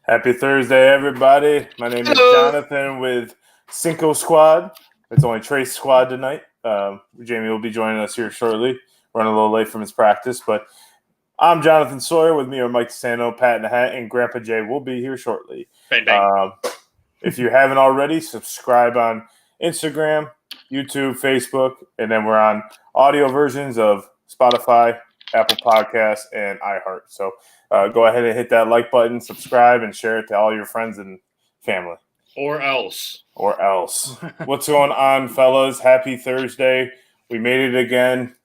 Happy Thursday, everybody. My name is Jonathan with Cinco Squad. It's only Trace Squad tonight. Jamie will be joining us here shortly. Running a little late from his practice, but I'm Jonathan Sawyer. With me are Mike Sano, Pat in the Hat, and Grandpa Jay will be here shortly. Bang, bang. If you haven't already, subscribe on Instagram, YouTube, Facebook, and then we're on audio versions of Spotify, Apple Podcasts, and iHeart. So go ahead and hit that like button, subscribe, and share it to all your friends and family. Or else. What's going on, fellas? Happy Thursday. We made it again.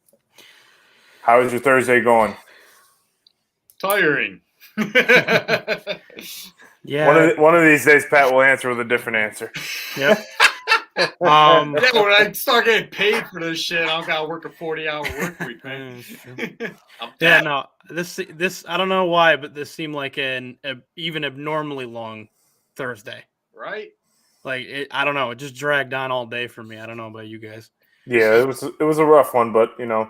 How is your Thursday going? Tiring. Yeah. One of these days, Pat will answer with a different answer. Yep. Yeah, when I start getting paid for this shit, I don't gotta work a 40-hour work week, man. Yeah, no. This I don't know why, but this seemed like an even abnormally long Thursday. Right? Like I don't know. It just dragged on all day for me. I don't know about you guys. Yeah, it was a rough one, but I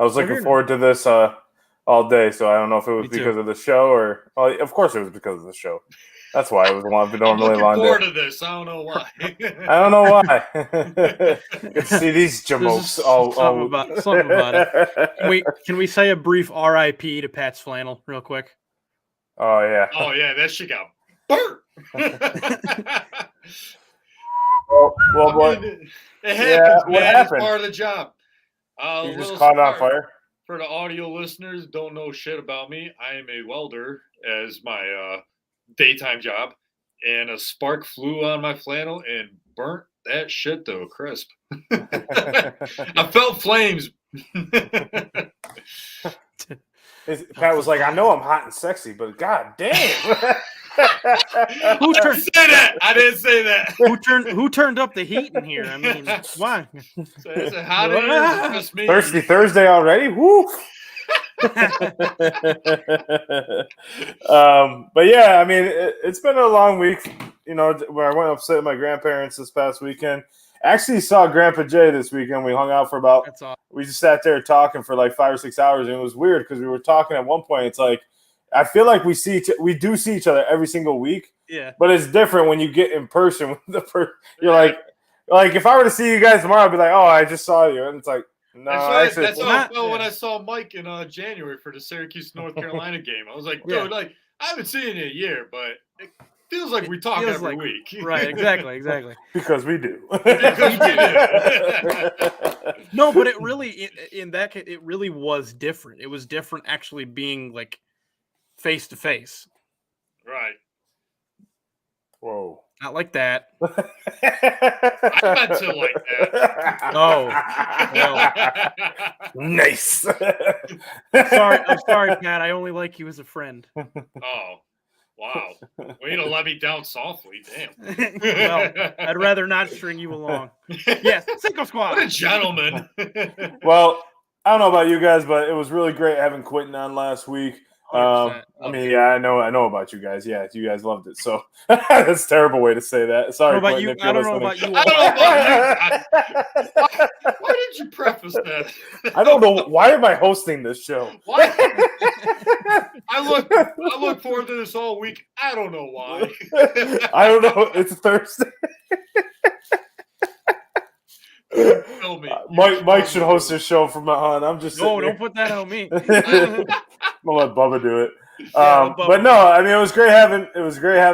was looking forward to this all day. So I don't know if it was because of the show or of course it was because of the show. That's why it was a long, normally long day. I'm looking forward to this. I don't know why. I don't know why. See these jamokes. Something about it. Can we say a brief R.I.P. to Pat's flannel real quick? Oh yeah. Oh yeah, that shit got burnt. It happens, man. What happened? It's part of the job. You just caught it on fire? For the audio listeners, don't know shit about me. I am a welder as my daytime job, and a spark flew on my flannel and burnt that shit to a crisp. I felt flames. Pat was like, I know I'm hot and sexy, but god damn. Who turned say that? I didn't say that. Who turned up the heat in here? I mean, why? So it's hot in here, just me. Thirsty Thursday already? Woo! But yeah, I mean, it's been a long week. When I went up to stay with my grandparents this past weekend. Actually saw Grandpa Jay this weekend. We hung out for we just sat there talking for like 5 or 6 hours, and it was weird because we were talking at one point. It's like I feel like we do see each other every single week. Yeah. But it's different when you get in person with the person. You're like if I were to see you guys tomorrow, I'd be like, oh, I just saw you, and it's like. No, that's how I felt when I saw Mike in January for the Syracuse North Carolina game. I was like, dude, I haven't seen you in a year, but it feels like we talk every week. Right, exactly. Because we do. No, but it really, in that case, it really was different. It was different actually being like face to face. Right. Whoa. Not like that. I meant to like that. Oh. Well. Nice. I'm sorry, Pat. I only like you as a friend. Oh. Wow. Way to let me down softly. Damn. Well, I'd rather not string you along. Yes, Cinco Squad. What a gentleman. Well, I don't know about you guys, but it was really great having Quentin on last week. I mean, yeah, I know about you guys. Yeah, you guys loved it. So that's a terrible way to say that. Sorry, Quentin, I don't know about you. Why did you preface that? I don't know. Why am I hosting this show? Why? I look forward to this all week. I don't know why. I don't know. It's Thursday. Mike should host this show from now on. I'm just don't put that on me. I'm gonna let Bubba do it. But no, I mean it was great having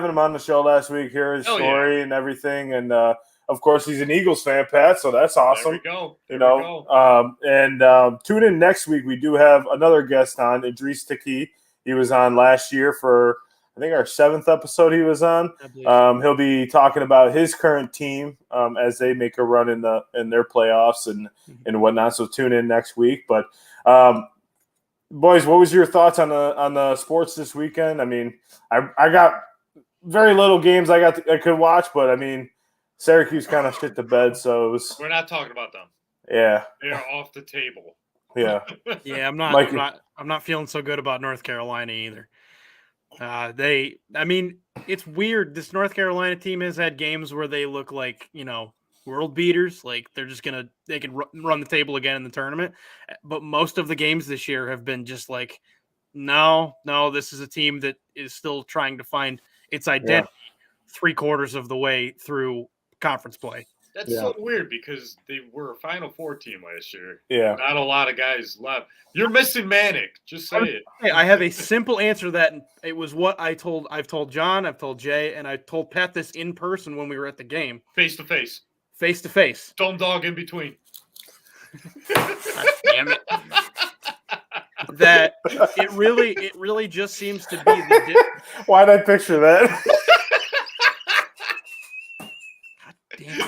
him on the show last week. Hear his story and everything, and of course he's an Eagles fan, Pat. So that's awesome. There we go. Tune in next week. We do have another guest on, Idris Taki. He was on last year for I think our 7th episode. He was on. He'll be talking about his current team as they make a run in their playoffs and whatnot. So tune in next week. But boys, what was your thoughts on the sports this weekend? I mean, I got very little games I could watch, but I mean, Syracuse kind of shit the bed, so it was. We're not talking about them. Yeah, they are off the table. Yeah, yeah. I'm not feeling so good about North Carolina either. I mean, it's weird. This North Carolina team has had games where they look like, world beaters. Like they can run the table again in the tournament. But most of the games this year have been just like, no, this is a team that is still trying to find its identity 3/4 of the way through conference play. That's so weird because they were a Final Four team last year. Yeah. Not a lot of guys left. You're missing Manic. Just say it. I have a simple answer to that. And it was what I've told John, I've told Jay, and I told Pat this in person when we were at the game. Face to face. Face to face. Dumb dog in between. Damn it. That it really just seems to be the Why'd I picture that? God damn it.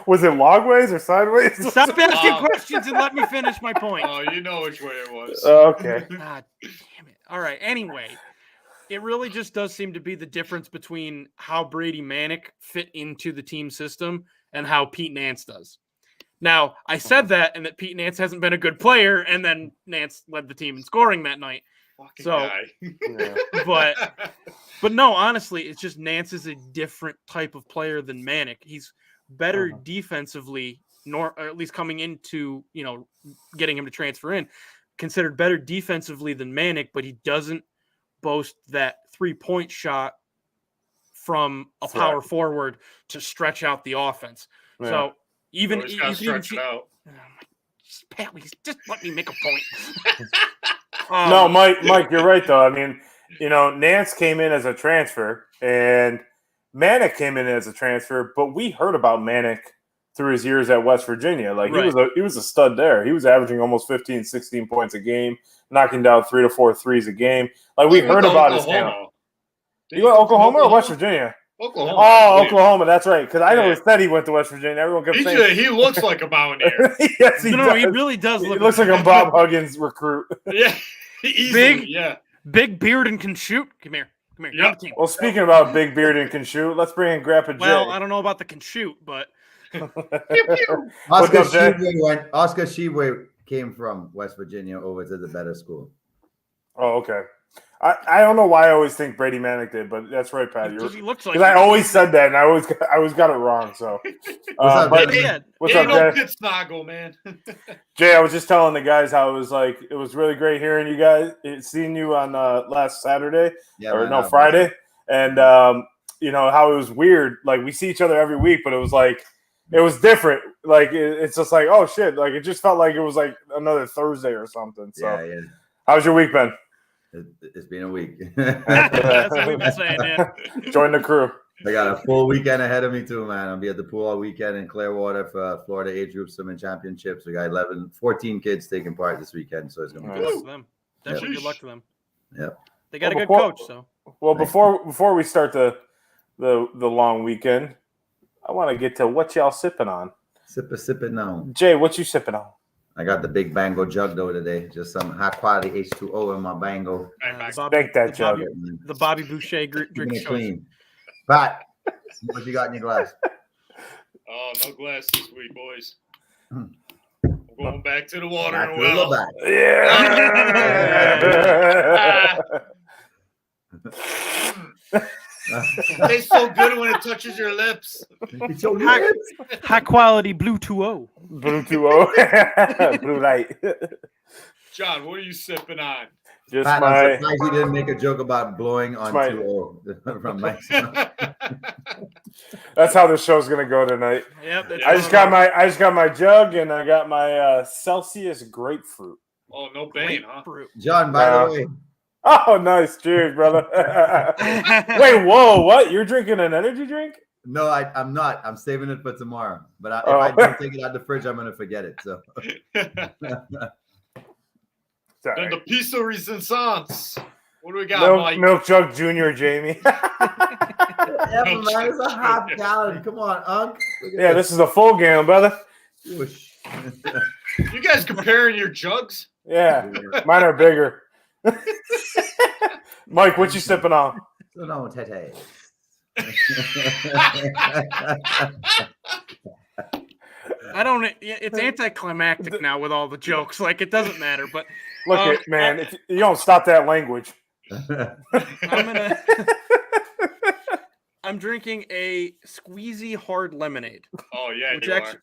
Was it longways or sideways? Stop asking questions and let me finish my point. Oh, you know which way it was. Okay. God damn it. All right. Anyway, it really just does seem to be the difference between how Brady Manic fit into the team system and how Pete Nance does. Now, I said that and that Pete Nance hasn't been a good player, and then Nance led the team in scoring that night. Fucking So, guy. but no, honestly, it's just Nance is a different type of player than Manic. He's better defensively, or at least coming into, getting him to transfer in, considered better defensively than Manic, but he doesn't boast that 3-point shot from a power forward to stretch out the offense. Yeah. So even you you gotta can even stretch see, it out. Pat, just let me make a point. No, Mike, you're right though. I mean, Nance came in as a transfer and Manic came in as a transfer, but we heard about Manic through his years at West Virginia. Like he was a stud there. He was averaging almost 15, 16 points a game, knocking down 3 to 4 threes a game. Like we heard about his talent. You went to Oklahoma or West Virginia? Oklahoma. Oh, Oklahoma. That's right. Because I always said he went to West Virginia. Everyone kept saying he looks like a Mountaineer. yes, he does. He really does. He looks like a Bob Huggins recruit. Yeah, easily, big beard and can shoot. Come here. You're on the team. Well, speaking about big beard and can shoot, let's bring in Grandpa Jay. Well, I don't know about the can shoot, but Oscar Sheway came from West Virginia over to the better school. Oh, okay. I don't know why I always think Brady Manic did, but that's right, Pat. he looks like because I always said that, and I always got it wrong. So, What's up, what's up, Jay? Pit snoggle, man. Jay, I was just telling the guys how it was really great hearing you guys, seeing you on last Saturday Friday, and how it was weird. Like we see each other every week, but it was different. Like it's just like, oh shit, like it just felt like it was like another Thursday or something. So, yeah. How's your week been? It's been a week. That's what we've been saying, man. Join the crew. I got a full weekend ahead of me too, man. I'll be at the pool all weekend in Clearwater for Florida Age Group Swimming Championships. We got 14 kids taking part this weekend, so it's gonna be Good luck to them. Definitely good luck to them. Yep. They got a good coach, so. Well, before we start the long weekend, I want to get to what y'all sipping on. Sipping now. Jay, what you sipping on? I got the big Bango jug though today. Just some high quality H2O in my Bango. Thank that jug. The Bobby Boucher drink clean. Pat, what you got in your glass? Oh, no glass this week, boys. I'm going back to the water and well. Yeah. It tastes so good when it touches your lips. High quality Blue 2O. Blue 2O. Blue light. John, what are you sipping on? Just Pat, my. I'm surprised you didn't make a joke about blowing on 2O from Mike. That's how the show's gonna go tonight. Yep. I just got my jug and I got my Celsius grapefruit. Oh, no bane, huh? John, by the way. Oh, nice. Cheers, brother. Wait, whoa, what? You're drinking an energy drink? No, I'm not. I'm saving it for tomorrow. But if I don't take it out of the fridge, I'm going to forget it. So. Then the piece of resistance. What do we got, Mike? Milk Jug Junior, Jamie. Yeah, man, it's a half gallon. Come on, Unc. Yeah, this is a full gallon, brother. You guys comparing your jugs? Yeah, mine are bigger. Mike, what you sipping on? No, Tete. It's anticlimactic now with all the jokes. Like, it doesn't matter. But look, man, if you don't stop that language. I'm drinking a squeezy hard lemonade. Oh, yeah, which you actually,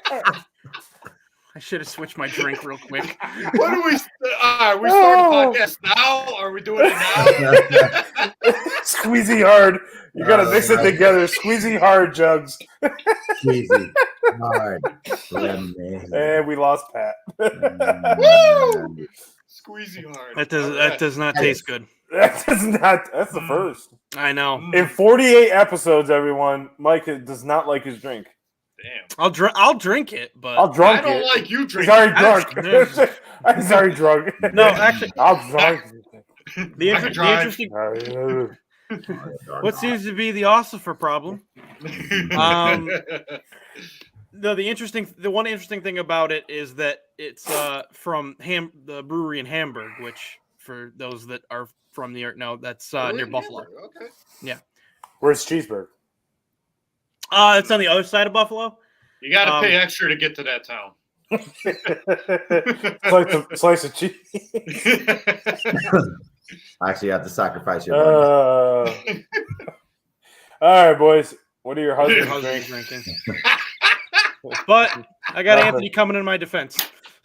are. I should have switched my drink real quick. What are we? Are we starting the podcast now? Are we doing it now? Squeezy hard. You gotta mix it together. Squeezy hard, Jugs. Squeezy hard lemonade. And we lost Pat. Woo! Squeezy hard. That does not taste good. That's the first. I know. In 48 episodes, everyone, Mike does not like his drink. Damn. I'll drink it, but I'll drunk I it. don't like you He's drinking. already drunk. He's already drunk. No, actually, I'll drunk. the I can drive. interesting. What seems to be the Ossifer problem? No, the one interesting thing about it is that it's from the brewery in Hamburg, which for those that are from the no, that's near Buffalo. Okay. Yeah. Where's Cheeseburg? It's on the other side of Buffalo. You got to pay extra to get to that town. Slice of cheese. Actually, you have to sacrifice your All right, boys. What are your husbands drinking? But I got Anthony coming in my defense.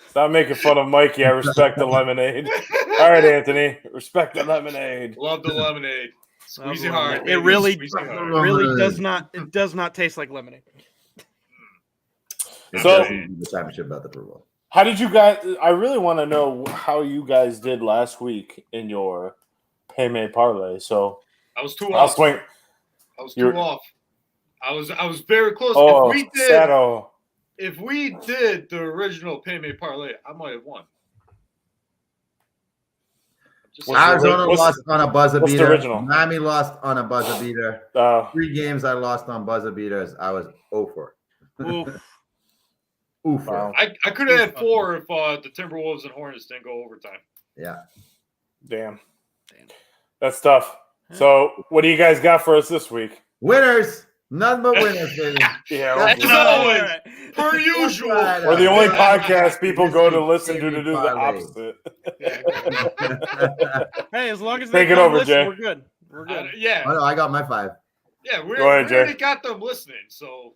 Stop making fun of Mikey. I respect the lemonade. All right, Anthony. Respect the lemonade. Love the lemonade. Squeezy hard. It really hard. does not taste like lemonade. So, the championship about the Pro Bowl. how did you guys? I really want to know how you guys did last week in your Payme parlay. So I was too I'll off. swing. I was too off. I was very close. Oh, If we did the original Payme parlay, I might have won. Arizona lost on a buzzer what's the beater. original? Miami lost on a buzzer beater. 3 games I lost on buzzer beaters. I was 0-for. Oof. Wow. I could have had 4 if the Timberwolves and Hornets didn't go overtime. Yeah. Damn. That's tough. So, what do you guys got for us this week? Winners. None but winners, baby. Yeah, As always, per usual. we're the only podcast people go to listen to do the opposite. Hey, as long as they Take it come over, listen, Jay. we're good. We're good. Yeah. Oh, no, I got my 5. Yeah, we Go ahead, Jay. already got them listening, so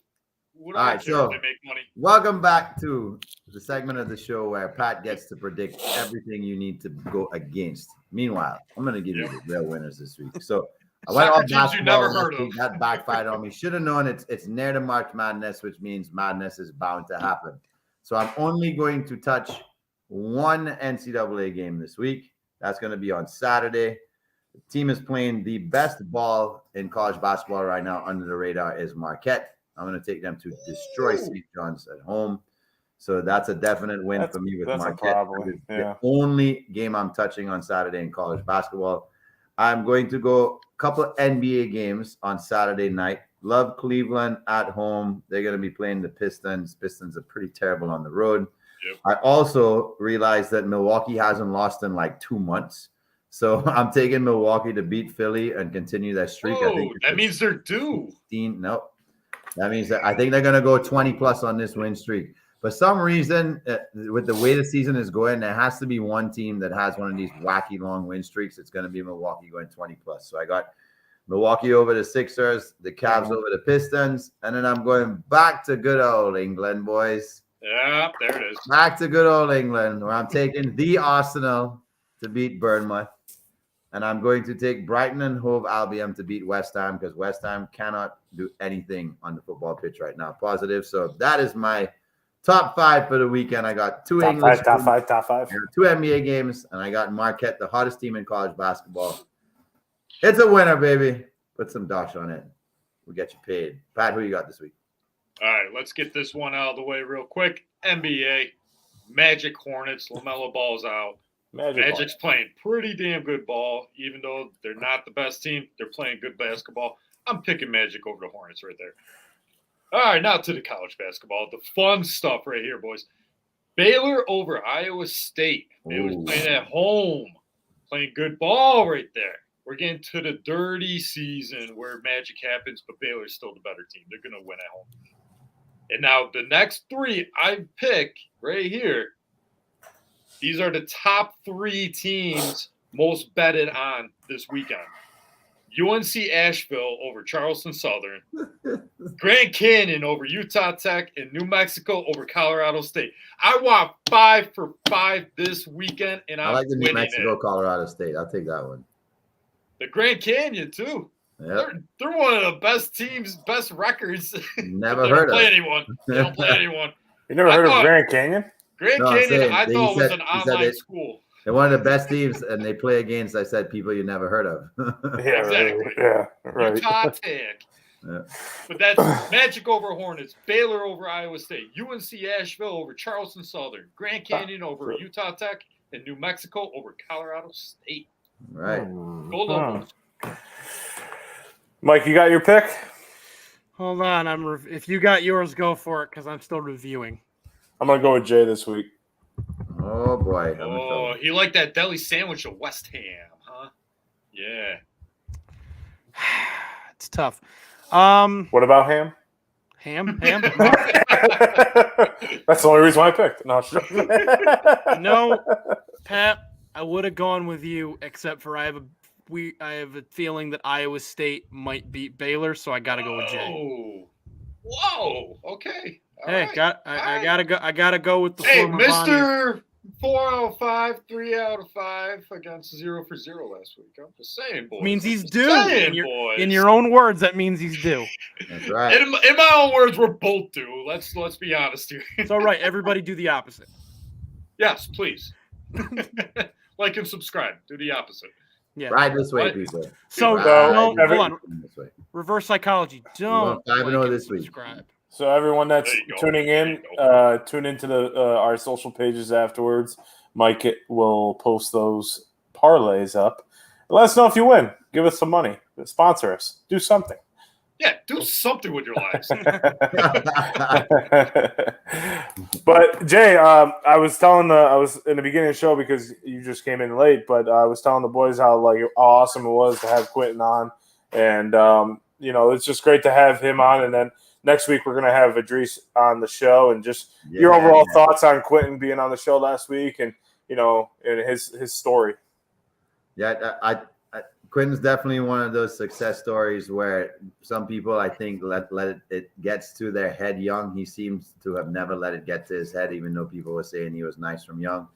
what do All I right, care so if they make money? welcome back to the segment of the show where Pat gets to predict everything you need to go against. Meanwhile, I'm going to give you the real winners this week. So I went Soccer on teams you never heard of. That backfired on me. Should have known it's near the March Madness, which means madness is bound to happen. So I'm only going to touch one NCAA game this week. That's going to be on Saturday. The team is playing the best ball in college basketball right now under the radar is Marquette. I'm going to take them to destroy St. John's at home. So that's a definite win for me with Marquette. The only game I'm touching on Saturday in college basketball. I'm going to go a couple of NBA games on Saturday night. Love Cleveland at home. They're going to be playing the Pistons. Pistons are pretty terrible on the road. Yep. I also realized that Milwaukee hasn't lost in like 2 months. So I'm taking Milwaukee to beat Philly and continue that streak. Oh, I think that means they're due. Nope. That means that I think they're going to go 20 plus on this win streak. For some reason, with the way the season is going, there has to be one team that has one of these wacky long win streaks. It's going to be Milwaukee going 20 plus. So I got Milwaukee over the Sixers, the Cavs over the Pistons, and then I'm going back to good old England, boys. Yeah, there it is. Back to good old England, where I'm taking the Arsenal to beat Bournemouth. And I'm going to take Brighton and Hove Albion to beat West Ham because West Ham cannot do anything on the football pitch right now. Positive. So that is my top 5 for the weekend. I got 2 top English. Top five. 2 NBA games, and I got Marquette, the hottest team in college basketball. It's a winner, baby. Put some dosh on it. We'll get you paid. Pat, who you got this week? All right, let's get this one out of the way real quick. NBA, Magic Hornets, LaMelo Ball's out. Magic's playing pretty damn good ball. Even though they're not the best team, they're playing good basketball. I'm picking Magic over the Hornets right there. All right, now to the college basketball. The fun stuff right here, boys. Baylor over Iowa State. Baylor's playing at home. Playing good ball right there. We're getting to the dirty season where magic happens, but Baylor's still the better team. They're going to win at home. And now the next 3 I pick right here, these are the top 3 teams most betted on this weekend. UNC Asheville over Charleston Southern, Grand Canyon over Utah Tech, and New Mexico over Colorado State. I want 5 for 5 this weekend, and I like the New winning Mexico, it. Colorado State. I'll take that one. The Grand Canyon too. Yep. They're one of the best teams, best records. Never they heard don't play of. anyone. They don't play anyone. You never heard of Grand Canyon? Grand No, I'm Canyon, saying, I he thought was said- an he said online it- school. They're one of the best teams, and they play against, I said, people you never heard of. Yeah, Exactly. Yeah, right. Utah Tech. Yeah. But that's Magic over Hornets, Baylor over Iowa State, UNC Asheville over Charleston Southern, Grand Canyon over Utah Tech, and New Mexico over Colorado State. Right. Go Lobos. Mike, you got your pick? Hold on, if you got yours, go for it because I'm still reviewing. I'm gonna go with Jay this week. Oh, boy. I'm in Oh, trouble. he liked that deli sandwich at West Ham, huh? Yeah. It's tough. What about Ham? Ham. That's the only reason why I picked. No, sure. No, Pat, I would have gone with you, except for I have a feeling that Iowa State might beat Baylor, so I got to go with Jay. Whoa. Okay. All Hey, right. I gotta go with the Hey, former Bonnier. Mr. 4 out of 5, 3 out of 5 against 0 for 0 last week. I'm just saying, boys. Means he's I'm just due. saying, In boys. your own words, that means he's due. That's right. In my own words, we're both due. Let's be honest here. It's all right. Everybody do the opposite. Yes, please. Like and subscribe. Do the opposite. Yeah. Right this way, What? people. So Right no, every- hold on. This way. Reverse psychology. Don't We're 5-0 and this week. subscribe. So everyone that's There you go. tuning There in, you go. tune into the our social pages afterwards. Mike will post those parlays up. Let us know if you win. Give us some money. Sponsor us. Do something. Yeah, do something with your lives. But Jay, I was in the beginning of the show because you just came in late, but I was telling the boys how awesome it was to have Quentin on, and it's just great to have him on. And then next week we're gonna have Idris on the show, and just your overall thoughts on Quentin being on the show last week, and and his story. Yeah, I Quentin's definitely one of those success stories where some people, I think, let it gets to their head young. He seems to have never let it get to his head, even though people were saying he was nice from young.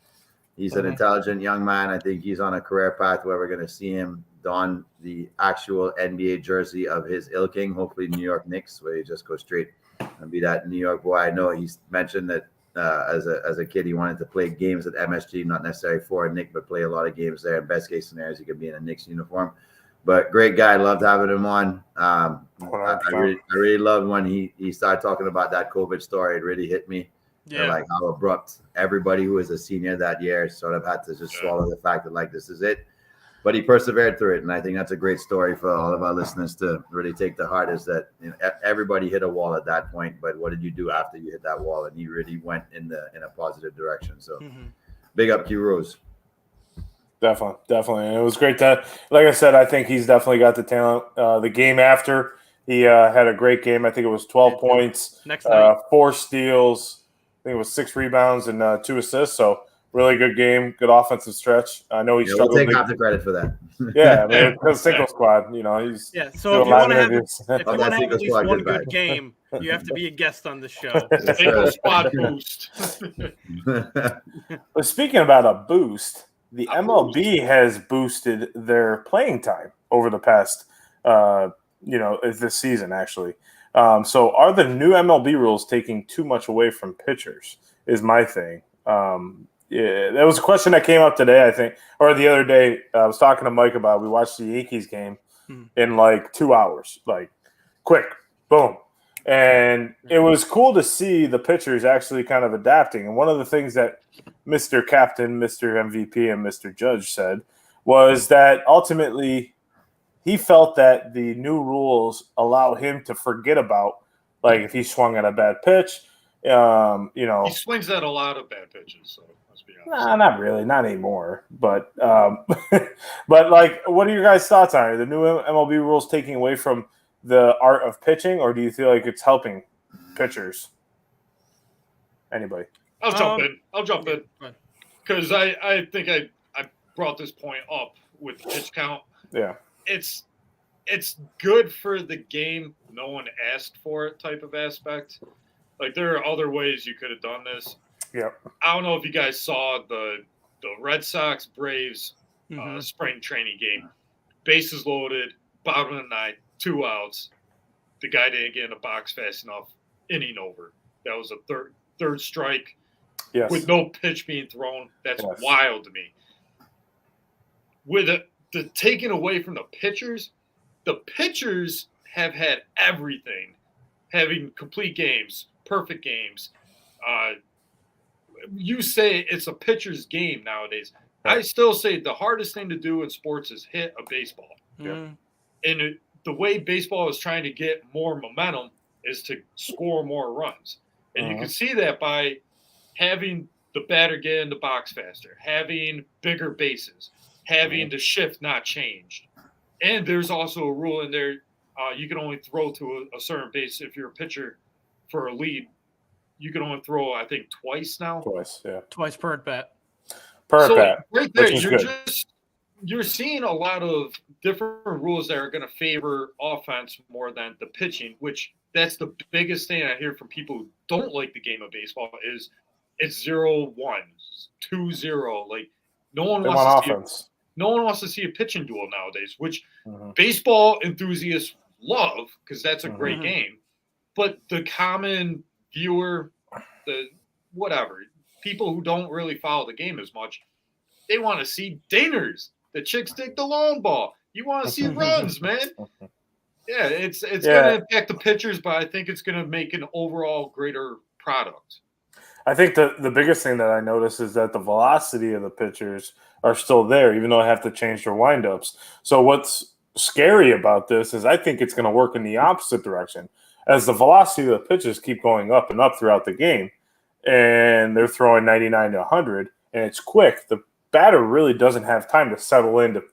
He's an intelligent young man. I think he's on a career path where we're going to see him don the actual NBA jersey of his ilking, hopefully New York Knicks, where he just goes straight and be that New York boy. I know he's mentioned that as a kid, he wanted to play games at MSG, not necessarily for a Knick, but play a lot of games there. Best case scenarios, he could be in a Knicks uniform. But great guy, loved having him on. I really loved when he started talking about that COVID story. It really hit me. Yeah. And like how abrupt everybody who was a senior that year sort of had to just swallow the fact that this is it. But he persevered through it, and I think that's a great story for all of our listeners to really take to heart. Is that everybody hit a wall at that point, but what did you do after you hit that wall? And he really went in a positive direction. So, big up Q Rose. Definitely, and it was great to. Like I said, I think he's definitely got the talent. The game after he had a great game. I think it was 12 points, Next night. 4 steals. I think it was 6 rebounds and 2 assists. So. Really good game, good offensive stretch. I know he struggled. We'll take half the credit for that. Yeah, I mean, because Cinco squad, he's So if you want to have interviews. at least one good game, you have to be a guest on the show. Single spot boost. But speaking about a boost, the MLB has boosted their playing time over the past, this season actually. So are the new MLB rules taking too much away from pitchers? Is my thing. Yeah, that was a question that came up today, I think, or the other day. I was talking to Mike about. We watched the Yankees game in 2 hours, quick, boom, and it was cool to see the pitchers actually kind of adapting. And one of the things that Mr. Captain, Mr. MVP, and Mr. Judge said was that ultimately he felt that the new rules allow him to forget about if he swung at a bad pitch. He swings at a lot of bad pitches, so let's be honest. Nah, not really, not anymore. But what are your guys' thoughts on it? The new MLB rules taking away from the art of pitching, or do you feel like it's helping pitchers? Anybody? I'll jump in because I think I brought this point up with the pitch count. Yeah, it's it's good for the game. No one asked for it type of aspect. Like, there are other ways you could have done this. Yep. I don't know if you guys saw the Red Sox Braves spring training game. Bases loaded, bottom of the ninth, 2 outs. The guy didn't get in the box fast enough. Inning over. That was a third strike. Yes. With no pitch being thrown. That's wild to me. With the taken away from the pitchers have had everything, having complete games, perfect games. You say it's a pitcher's game nowadays. Right. I still say the hardest thing to do in sports is hit a baseball. And the way baseball is trying to get more momentum is to score more runs. And you can see that by having the batter get in the box faster, having bigger bases, having the shift not changed. And there's also a rule in there, you can only throw to a certain base if you're a pitcher for a lead. You can only throw, I think, twice now. Twice per at bat. Right there, you're seeing a lot of different rules that are going to favor offense more than the pitching, which that's the biggest thing I hear from people who don't like the game of baseball is it's 0-1, 2-0. Like no one wants to see a pitching duel nowadays, which baseball enthusiasts love because that's a great game. But the common viewer, people who don't really follow the game as much, they want to see dingers. The chicks take the long ball. You want to see runs, man. Yeah, it's going to impact the pitchers, but I think it's going to make an overall greater product. I think the biggest thing that I notice is that the velocity of the pitchers are still there, even though I have to change their windups. So what's scary about this is I think it's going to work in the opposite direction. As the velocity of the pitches keep going up and up throughout the game, and they're throwing 99 to 100, and it's quick, the batter really doesn't have time to settle into.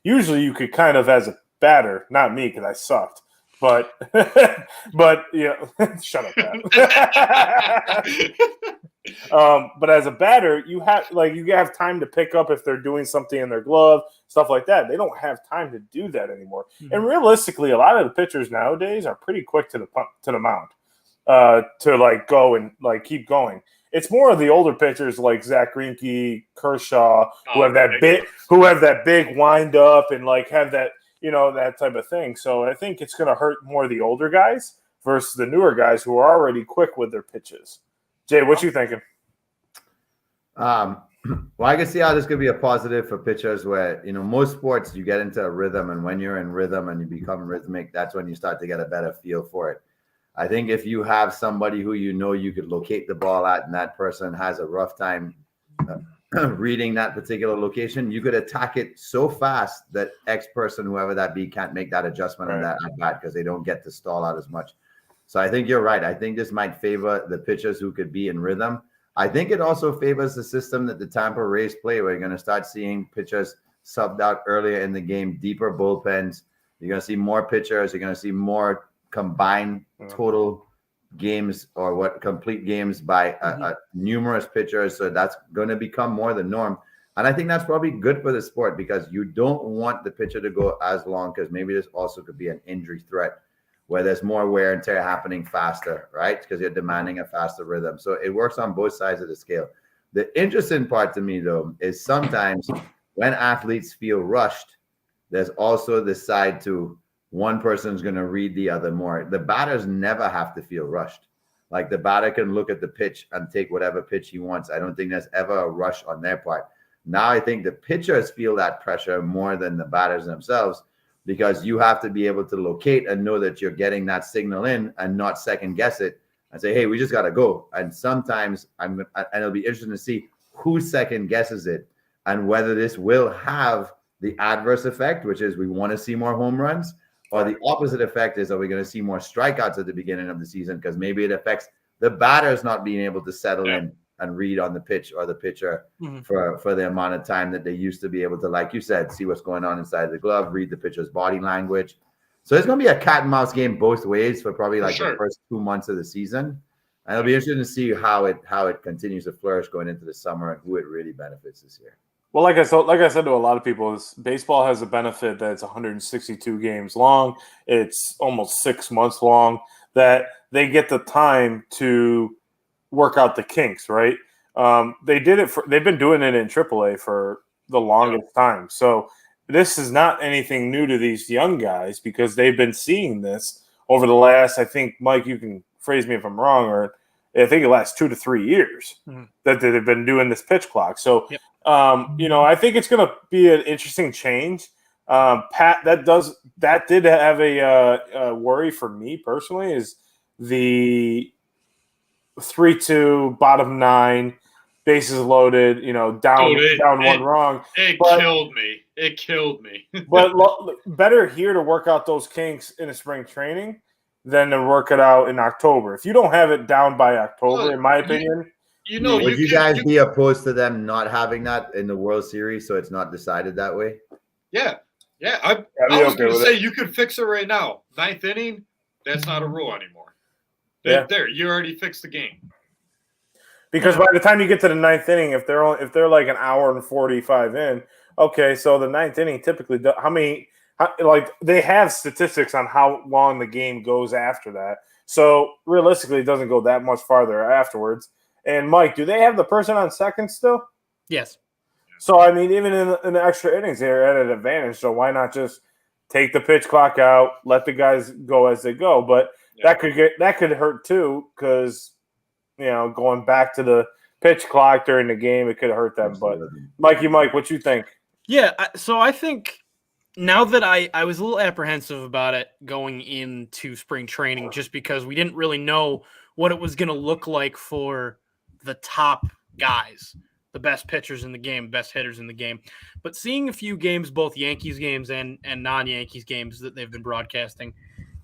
Usually you could kind of, as a batter, not me because I sucked, but shut up, Pat. But as a batter, you have time to pick up if they're doing something in their glove, stuff like that. They don't have time to do that anymore. And realistically, a lot of the pitchers nowadays are pretty quick to the mound to go and keep going. It's more of the older pitchers like Zach Greinke, Kershaw, who have that big wind up and have that that type of thing. So I think it's going to hurt more the older guys versus the newer guys who are already quick with their pitches. Jay, what you thinking? Well, I can see how this could be a positive for pitchers where, most sports you get into a rhythm, and when you're in rhythm and you become rhythmic, that's when you start to get a better feel for it. I think if you have somebody who you could locate the ball at, and that person has a rough time reading that particular location, you could attack it so fast that X person, whoever that be, can't make that adjustment on that at bat because they don't get to stall out as much. So I think you're right. I think this might favor the pitchers who could be in rhythm. I think it also favors the system that the Tampa Rays play, where you're going to start seeing pitchers subbed out earlier in the game, deeper bullpens. You're going to see more pitchers. You're going to see more combined total games or complete games by numerous pitchers. So that's going to become more the norm. And I think that's probably good for the sport because you don't want the pitcher to go as long because maybe this also could be an injury threat where there's more wear and tear happening faster, right? Because you're demanding a faster rhythm. So it works on both sides of the scale. The interesting part to me, though, is sometimes when athletes feel rushed, there's also the side to one person's going to read the other more. The batters never have to feel rushed. Like the batter can look at the pitch and take whatever pitch he wants. I don't think there's ever a rush on their part. Now I think the pitchers feel that pressure more than the batters themselves because you have to be able to locate and know that you're getting that signal in and not second guess it and say, hey, we just got to go. And sometimes and it'll be interesting to see who second guesses it and whether this will have the adverse effect, which is we want to see more home runs. Or the opposite effect is, are we going to see more strikeouts at the beginning of the season? Because maybe it affects the batters not being able to settle in and read on the pitch or the pitcher for the amount of time that they used to be able to, like you said, see what's going on inside the glove, read the pitcher's body language. So it's going to be a cat and mouse game both ways for probably the first 2 months of the season. And it'll be interesting to see how it continues to flourish going into the summer and who it really benefits this year. Well, like I said to a lot of people, baseball has a benefit that it's 162 games long. It's almost 6 months long. That they get the time to work out the kinks, right? They've been doing it in AAA for the longest time. So this is not anything new to these young guys because they've been seeing this over the last, I think, Mike, you can phrase me if I'm wrong, or I think the last 2 to 3 years that they've been doing this pitch clock. So, I think it's going to be an interesting change. Pat, that did have a worry for me personally is the 3-2 bottom 9 bases loaded, down one wrong. It killed me. But better here to work out those kinks in a spring training than to work it out in October. If you don't have it down by October, in my opinion, would you guys be opposed to them not having that in the World Series so it's not decided that way? Yeah. I was going to say you could fix it right now. 9th inning, that's not a rule anymore. There, you already fixed the game. Because by the time you get to the 9th inning, if they're like an hour and 45 in, okay, so the 9th inning typically they have statistics on how long the game goes after that. So realistically, it doesn't go that much farther afterwards. And Mike, do they have the person on second still? Yes. So I mean, even in the extra innings, they're at an advantage. So why not just take the pitch clock out, let the guys go as they go? But that could hurt too because going back to the pitch clock during the game, it could hurt them. But Mike, what you think? Yeah, so I think now that I was a little apprehensive about it going into spring training just because we didn't really know what it was going to look like for the top guys, the best pitchers in the game, best hitters in the game. But seeing a few games, both Yankees games and non-Yankees games that they've been broadcasting,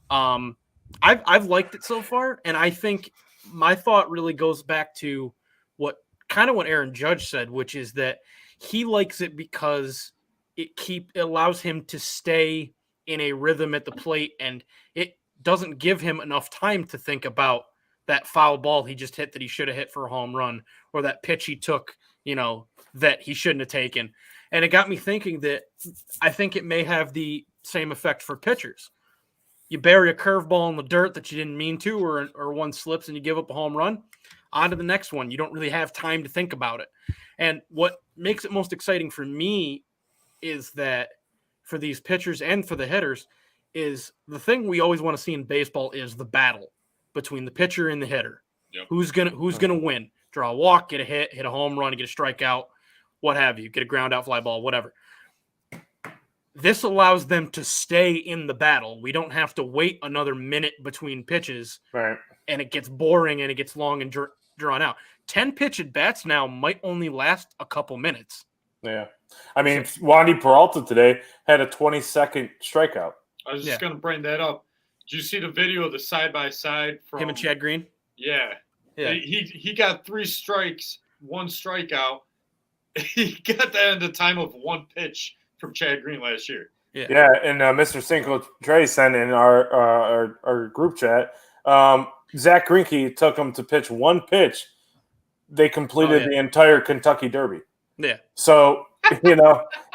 I've liked it so far, and I think my thought really goes back to what Aaron Judge said, which is that he likes it because it allows him to stay in a rhythm at the plate, and it doesn't give him enough time to think about that foul ball he just hit that he should have hit for a home run, or that pitch he took, that he shouldn't have taken. And it got me thinking that I think it may have the same effect for pitchers. You bury a curveball in the dirt that you didn't mean to, or one slips and you give up a home run, on to the next one. You don't really have time to think about it. And what makes it most exciting for me is that for these pitchers and for the hitters is the thing we always want to see in baseball is the battle between the pitcher and the hitter. Yep. Who's gonna win? Draw a walk, get a hit a home run, get a strikeout, what have you, get a ground out fly ball, whatever. This allows them to stay in the battle. We don't have to wait another minute between pitches, right? And it gets boring and it gets long and drawn out. 10 pitch at bats now might only last a couple minutes. Yeah, I mean, Wandy Peralta today had a 20-second strikeout. I was just going to bring that up. Did you see the video of the side-by-side from him and Chad Green? Yeah. He got 3 strikes, 1 strikeout. He got that in the time of 1 pitch from Chad Green last year. Yeah, and Mr. Cinco Trey sent in our group chat. Zach Greinke took him to pitch 1 pitch. They completed the entire Kentucky Derby. Yeah. So,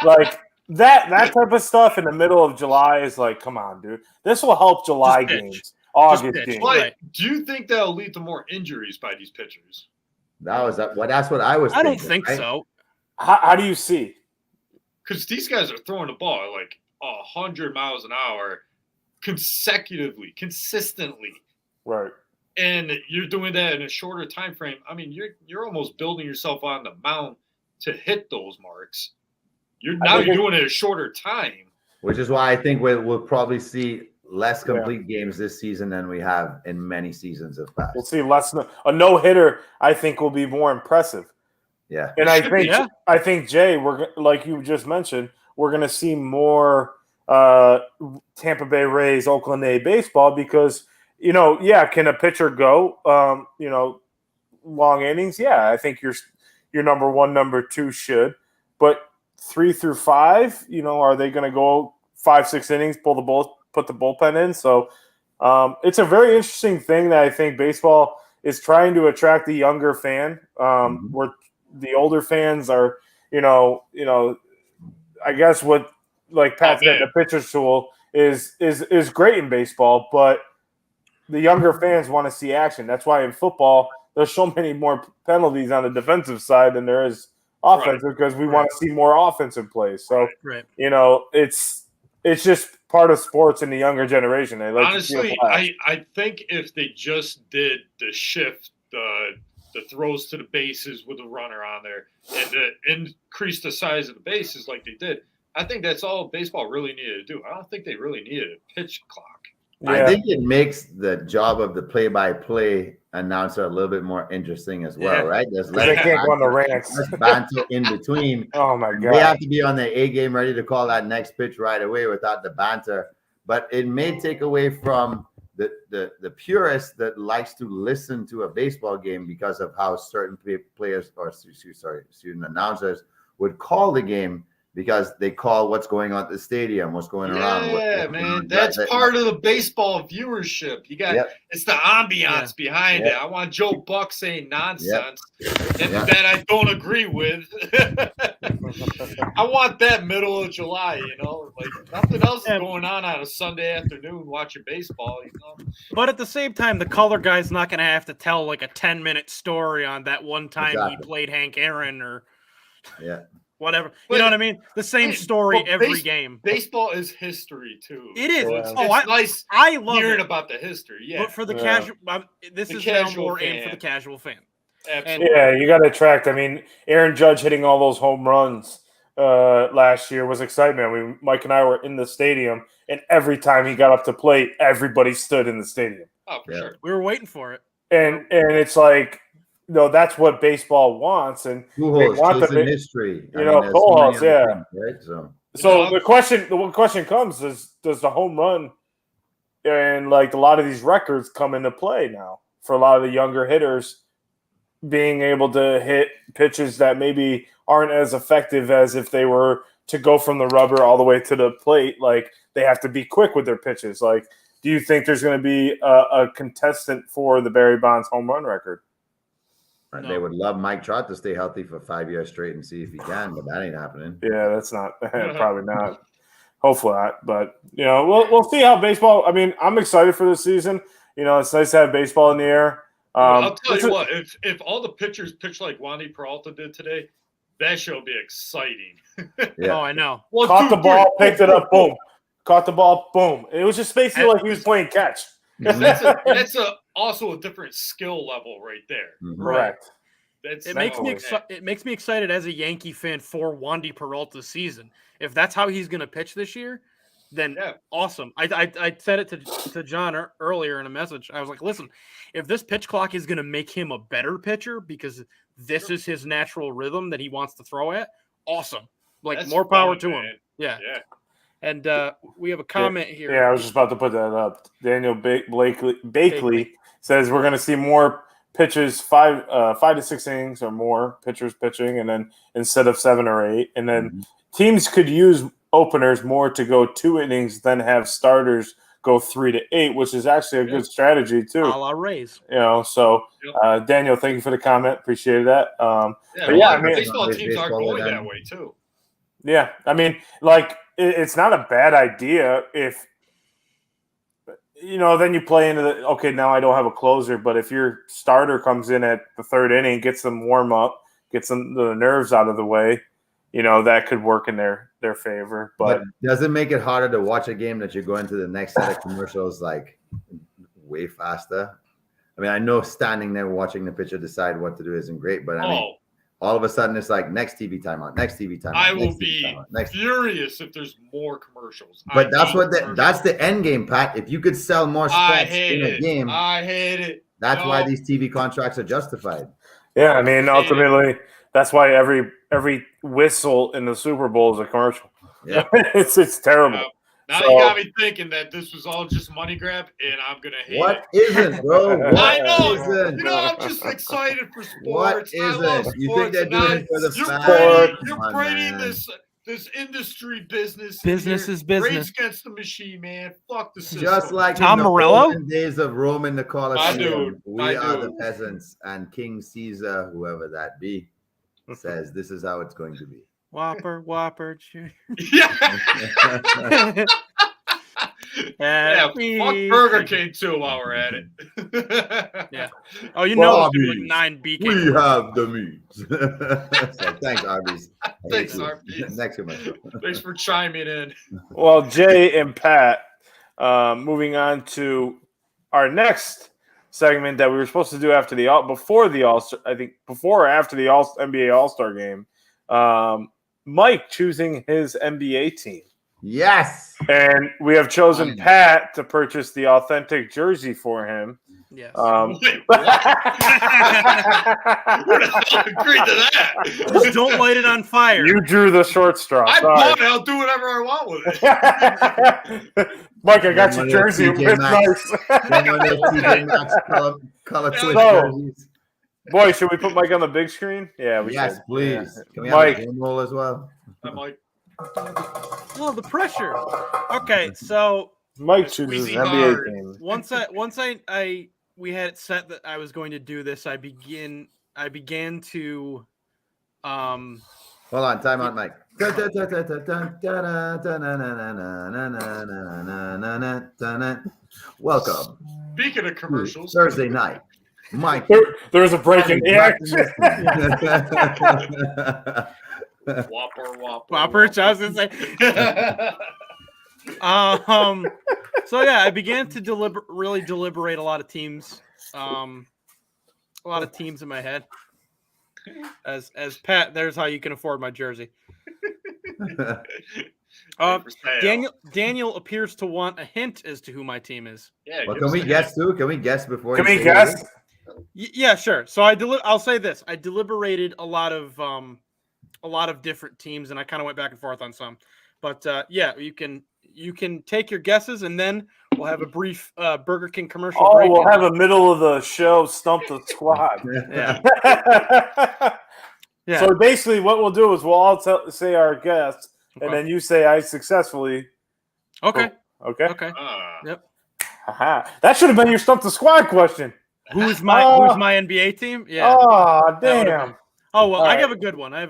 like that type of stuff in the middle of July is like, come on, dude. This will help July games, August games. But do you think that'll lead to more injuries by these pitchers? That's what I was thinking. I don't think so. How do you see? Because these guys are throwing the ball at like 100 miles an hour consistently. Right. And you're doing that in a shorter time frame. I mean, you're almost building yourself on the mound to hit those marks. You're doing it a shorter time. Which is why I think we'll probably see less complete games this season than we have in many seasons of past. We'll see less. A no-hitter, I think, will be more impressive. Yeah. And I think Jay, we're like you just mentioned, we're going to see more Tampa Bay Rays, Oakland A baseball because, can a pitcher go, long innings? Yeah, I think your number 1, number 2 should. But 3 through 5, are they going to go 5-6 innings, put the bullpen in? So it's a very interesting thing that I think baseball is trying to attract the younger fan. Where the older fans are I guess what like Pat said, the pitcher's tool is great in baseball, but the younger fans want to see action. That's why in football there's so many more penalties on the defensive side than there is offensive because we want to see more offensive plays. So it's just part of sports in the younger generation. They like honestly, I think if they just did the shift, the throws to the bases with a runner on there, and to increase the size of the bases like they did, I think that's all baseball really needed to do. I don't think they really needed a pitch clock. Yeah. I think it makes the job of the play-by-play announcer a little bit more interesting as well, right? There's less they can't go on the rants. banter in between. Oh my god! They have to be on their A game, ready to call that next pitch right away without the banter. But it may take away from the purist that likes to listen to a baseball game because of how certain players or student announcers would call the game. Because they call what's going on at the stadium, what's going around. Yeah, man, that's part of the baseball viewership. You got it's the ambiance behind it. I want Joe Buck saying nonsense and that I don't agree with. I want that middle of July, like nothing else is going on a Sunday afternoon watching baseball, But at the same time, the color guy's not going to have to tell like a 10-minute story on that one time he played Hank Aaron or whatever. You know what I mean? The same story every game. Baseball is history too. It is. So it's nice I love hearing about the history. Yeah. But for the casual, this is now more aimed for the casual fan. Absolutely. Yeah, you got to attract. I mean, Aaron Judge hitting all those home runs last year was excitement. Mike and I were in the stadium, and every time he got up to plate, everybody stood in the stadium. Oh, for sure. We were waiting for it. And it's like, that's what baseball wants, and they want the history. Pujols, right? So the question comes is, does the home run and like a lot of these records come into play now for a lot of the younger hitters being able to hit pitches that maybe aren't as effective as if they were to go from the rubber all the way to the plate? Like they have to be quick with their pitches. Like, do you think there's going to be a contestant for the Barry Bonds home run record? No. They would love Mike Trout to stay healthy for 5 years straight and see if he can, but that ain't happening. Yeah, that's not probably not. Hopefully not, but we'll see how baseball. I mean, I'm excited for this season. It's nice to have baseball in the air. I'll tell you what, if all the pitchers pitch like Wandy Peralta did today, that should be exciting. Oh, I know. Caught the ball, picked it up, boom. Caught the ball, boom. It was just basically like he was playing catch. That's also a different skill level right there. Correct. It makes me excited as a Yankee fan for Wandy Peralta's season. If that's how he's going to pitch this year, then awesome. I said it to John earlier in a message. I was like, listen, if this pitch clock is going to make him a better pitcher because this is his natural rhythm that he wants to throw at, awesome. Like that's more power to him. Yeah. And we have a comment here. Yeah, I was just about to put that up. Daniel Bakley says we're going to see more pitches, 5 to 6 innings or more pitchers pitching, and then instead of 7 or 8. And then teams could use openers more to go 2 innings than have starters go 3 to 8, which is actually a good strategy too. A la Rays. So Daniel, thank you for the comment. Appreciate that. Baseball teams are going that way too. Yeah, I mean, like it's not a bad idea if then you play into now I don't have a closer, but if your starter comes in at the 3rd inning, gets them warm up, gets them the nerves out of the way, that could work in their favor. But does it make it harder to watch a game that you're going to the next set of commercials like way faster? I mean, I know standing there watching the pitcher decide what to do isn't great, but I mean, all of a sudden it's like next TV timeout, next TV timeout. I will be furious if there's more commercials. But that's the end game, Pat. If you could sell more spots in a game, I hate it. That's why these TV contracts are justified. Yeah, I mean, ultimately, that's why every whistle in the Super Bowl is a commercial. Yeah, it's terrible. Now you got me thinking that this was all just money grab, and I'm gonna hate it. What isn't, bro? I know. I'm just excited for sports. What isn't? You think they're doing it for the fans? You're breeding this industry business. Business is business. Race against the machine, man. Fuck the system. Just like Tom in the Morello days of Rome and the Colosseum, we are do. the peasants, and King Caesar, whoever that be, says this is how it's going to be. Whopper. Yeah. Yeah, fuck Burger King too while we're at it. Yeah. Oh, you know there's gonna be like Arby's, 9 BK. We have the meats. So thanks, Arby's. Thanks, Arby's. Next commercial. Thanks for chiming in. Well, Jay and Pat, moving on to our next segment that we were supposed to do after before the All-Star, I think before or after the NBA All-Star game. Mike choosing his NBA team. Yes. And we have chosen Pat to purchase the authentic jersey for him. Yes. Wait, what? Who the hell agreed to that? Just don't light it on fire. You drew the short straw. I Sorry. bought it. I'll do whatever I want with it. Mike, I got your jersey. It's nice. Color twist jerseys. Boy, should we put Mike on the big screen? Yeah, we should. Please. Yeah. Can we Mike. have a game roll as well? I'm like, Oh, the pressure. Okay, so Mike chooses Squeezy an NBA hard. team. once we had it set that I was going to do this, I began to Hold on, time out, Mike. Welcome. speaking of commercials, Thursday night. Mike. There was a break in the action. Whopper. I was gonna say. So yeah, I began to deliberate a lot of teams. A lot of teams in my head. As Pat, there's how you can afford my jersey. Daniel appears to want a hint as to who my team is. Yeah. Well, can we guess too? Can we guess before? Can we guess? Yeah, sure. So I'll say this: I deliberated a lot of different teams, and I kind of went back and forth on some. But yeah, you can take your guesses, and then we'll have a brief Burger King commercial. Oh, we'll have a middle of the show stump the squad. Yeah. Yeah. So basically, what we'll do is we'll all say our guess, and then you say I successfully. Okay. Okay. Okay. Yep. Aha. That should have been your stump the squad question. Who's my NBA team? Yeah. Oh, damn. Oh well, All I right. have a good one. All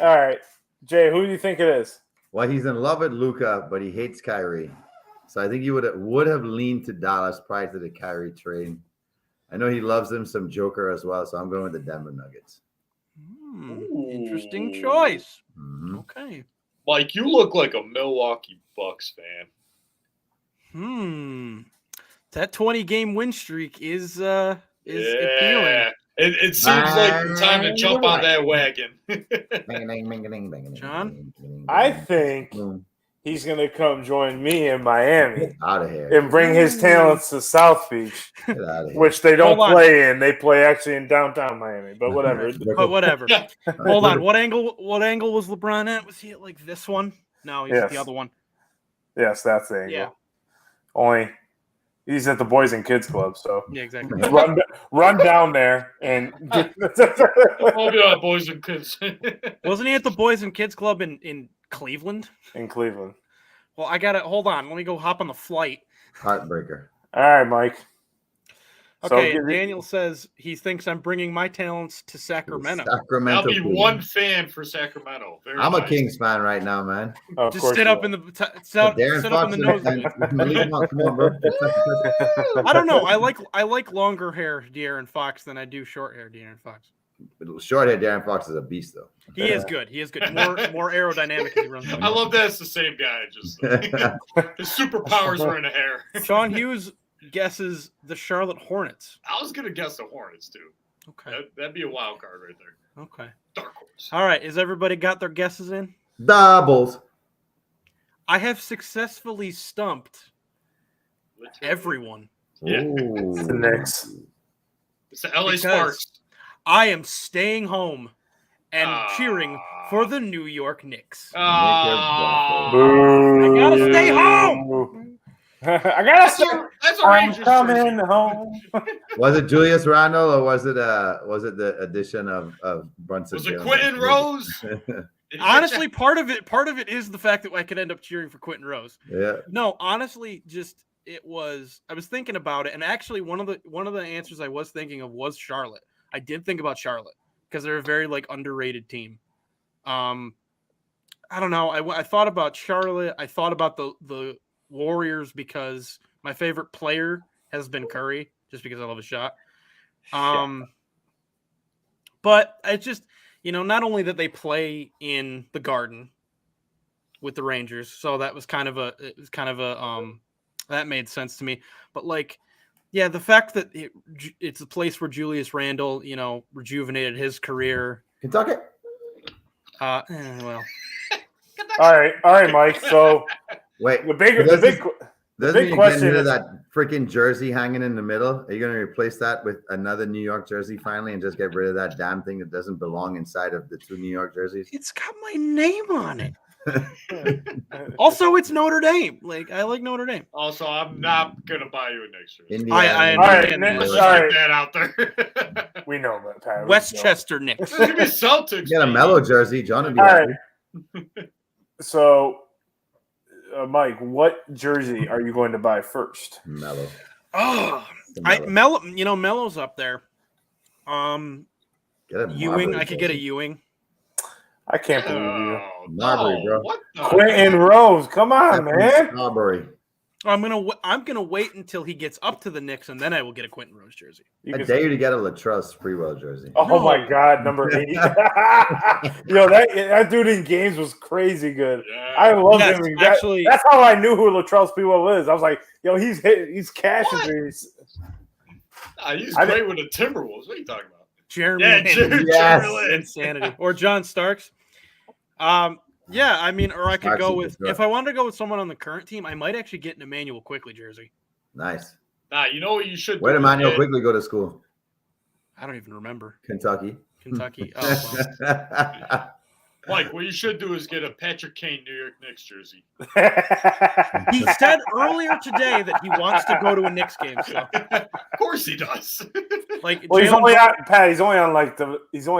right, Jay, who do you think it is? Well, he's in love with Luka, but he hates Kyrie. So I think he would have leaned to Dallas prior to the Kyrie trade. I know he loves him some Joker as well, so I'm going with the Denver Nuggets. Interesting choice. Mm-hmm. Okay. Mike, you look like a Milwaukee Bucks fan. That 20-game win streak is appealing. It seems like the time to jump on that wagon. John? I think he's going to come join me in Miami. Out of here. And bring his talents to South Beach, Get out of here. which they don't play in. They play actually in downtown Miami, but whatever. But whatever. Hold on. What angle was LeBron at? Was he at like this one? No, he's at the other one. Yes, that's the angle. Yeah. Only he's at the Boys and Kids Club, so Yeah, exactly. run down there and I'll be on Boys and Kids. Wasn't he at the Boys and Kids Club in Cleveland? In Cleveland. Well, I gotta hold on. Let me go hop on the flight. Heartbreaker. All right, Mike. Okay, Daniel says he thinks I'm bringing my talents to Sacramento. I'll be one fan for Sacramento. I'm a Kings fan right now, man. Just sit up in the sit up in the nose. I don't know. I like longer hair De'Aaron Fox than I do short hair De'Aaron Fox. Short hair De'Aaron Fox is a beast, though. He is good. More aerodynamic as he runs. I love that it's the same guy. Just his superpowers were in the hair. Sean Hughes guesses the Charlotte Hornets. I was gonna guess the Hornets too. Okay, that'd be a wild card right there. Okay, dark horse. All right, has everybody got their guesses in? Doubles. I have successfully stumped everyone. Yeah, it's the Knicks. It's the LA Sparks. I am staying home and cheering for the New York Knicks. Boo. I gotta stay home. That's a I'm coming home. Was it Julius Randle or was it the addition of Brunson? Was it Quentin Rose? Honestly, part of it is the fact that I could end up cheering for Quentin Rose. Yeah. No, honestly, I was thinking about it, and actually one of the answers I was thinking of was Charlotte. I did think about Charlotte because they're a very underrated team. I don't know. I thought about Charlotte. I thought about the Warriors because my favorite player has been Curry, just because I love his shot. But I just, not only that they play in the Garden with the Rangers, so that was kind of a that made sense to me. But like, yeah, the fact that it's a place where Julius Randle, rejuvenated his career. Kentucky. Well. All right, Mike. So wait, the big question is is that freaking jersey hanging in the middle. Are you going to replace that with another New York jersey finally, and just get rid of that damn thing that doesn't belong inside of the two New York jerseys? It's got my name on it. Also, it's Notre Dame. Like, I like Notre Dame. Also, I'm not gonna buy you a Knicks jersey. Indiana. Let's just get that out there. We know that, Pat. Westchester Knicks. It's gonna be Celtics. Get a Mellow jersey, John. Would be all happy. right. So, Mike, what jersey are you going to buy first? Mellow. Oh, Mello's up there. Get a Ewing. Marbury I could get a jersey. Ewing. I can't believe you. Marbury, bro. What the Quentin Rose, come on, man. Marbury. I'm gonna wait until he gets up to the Knicks, and then I will get a Quentin Rose jersey. I dare you to get a Latrell Sprewell jersey. Oh my God, number 8. Yo, that dude in games was crazy good. Yeah. I love Yes, him. actually- That's how I knew who Latrell Sprewell is. I was like, yo, he's cashing these. He's great with the Timberwolves. What are you talking about? Jeremy Yeah, Lin. Yes. Jeremy Lin. Insanity. Or John Starks. Yeah, I mean, or I could go with if I wanted to go with someone on the current team, I might actually get an Emmanuel Quickly jersey. Nice. Nah, you know what you should do? Where did Emmanuel quickly go to school? I don't even remember. Kentucky. Kentucky. Oh, well. Mike, what you should do is get a Patrick Kane New York Knicks jersey. He said earlier today that he wants to go to a Knicks game. So, Of course he does. like, Well, he's Jalen only Brown- on Pat. He's only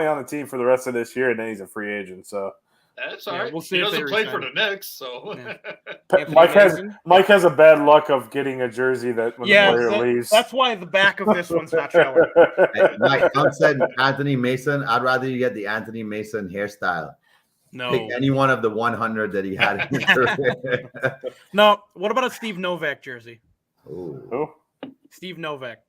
on the team for the rest of this year, and then he's a free agent. So That's all Yeah, right. we'll see He if they doesn't play for resign the Knicks, so. Yeah. Mike Mike has a bad luck of getting a jersey that when the player leaves. that's why the back of this one's not showing. Hey, Mike, Tom said Anthony Mason. I'd rather you get the Anthony Mason hairstyle. No, Pick any one of the 100 that he had in his career. no. What about a Steve Novak jersey? Ooh. Who? Steve Novak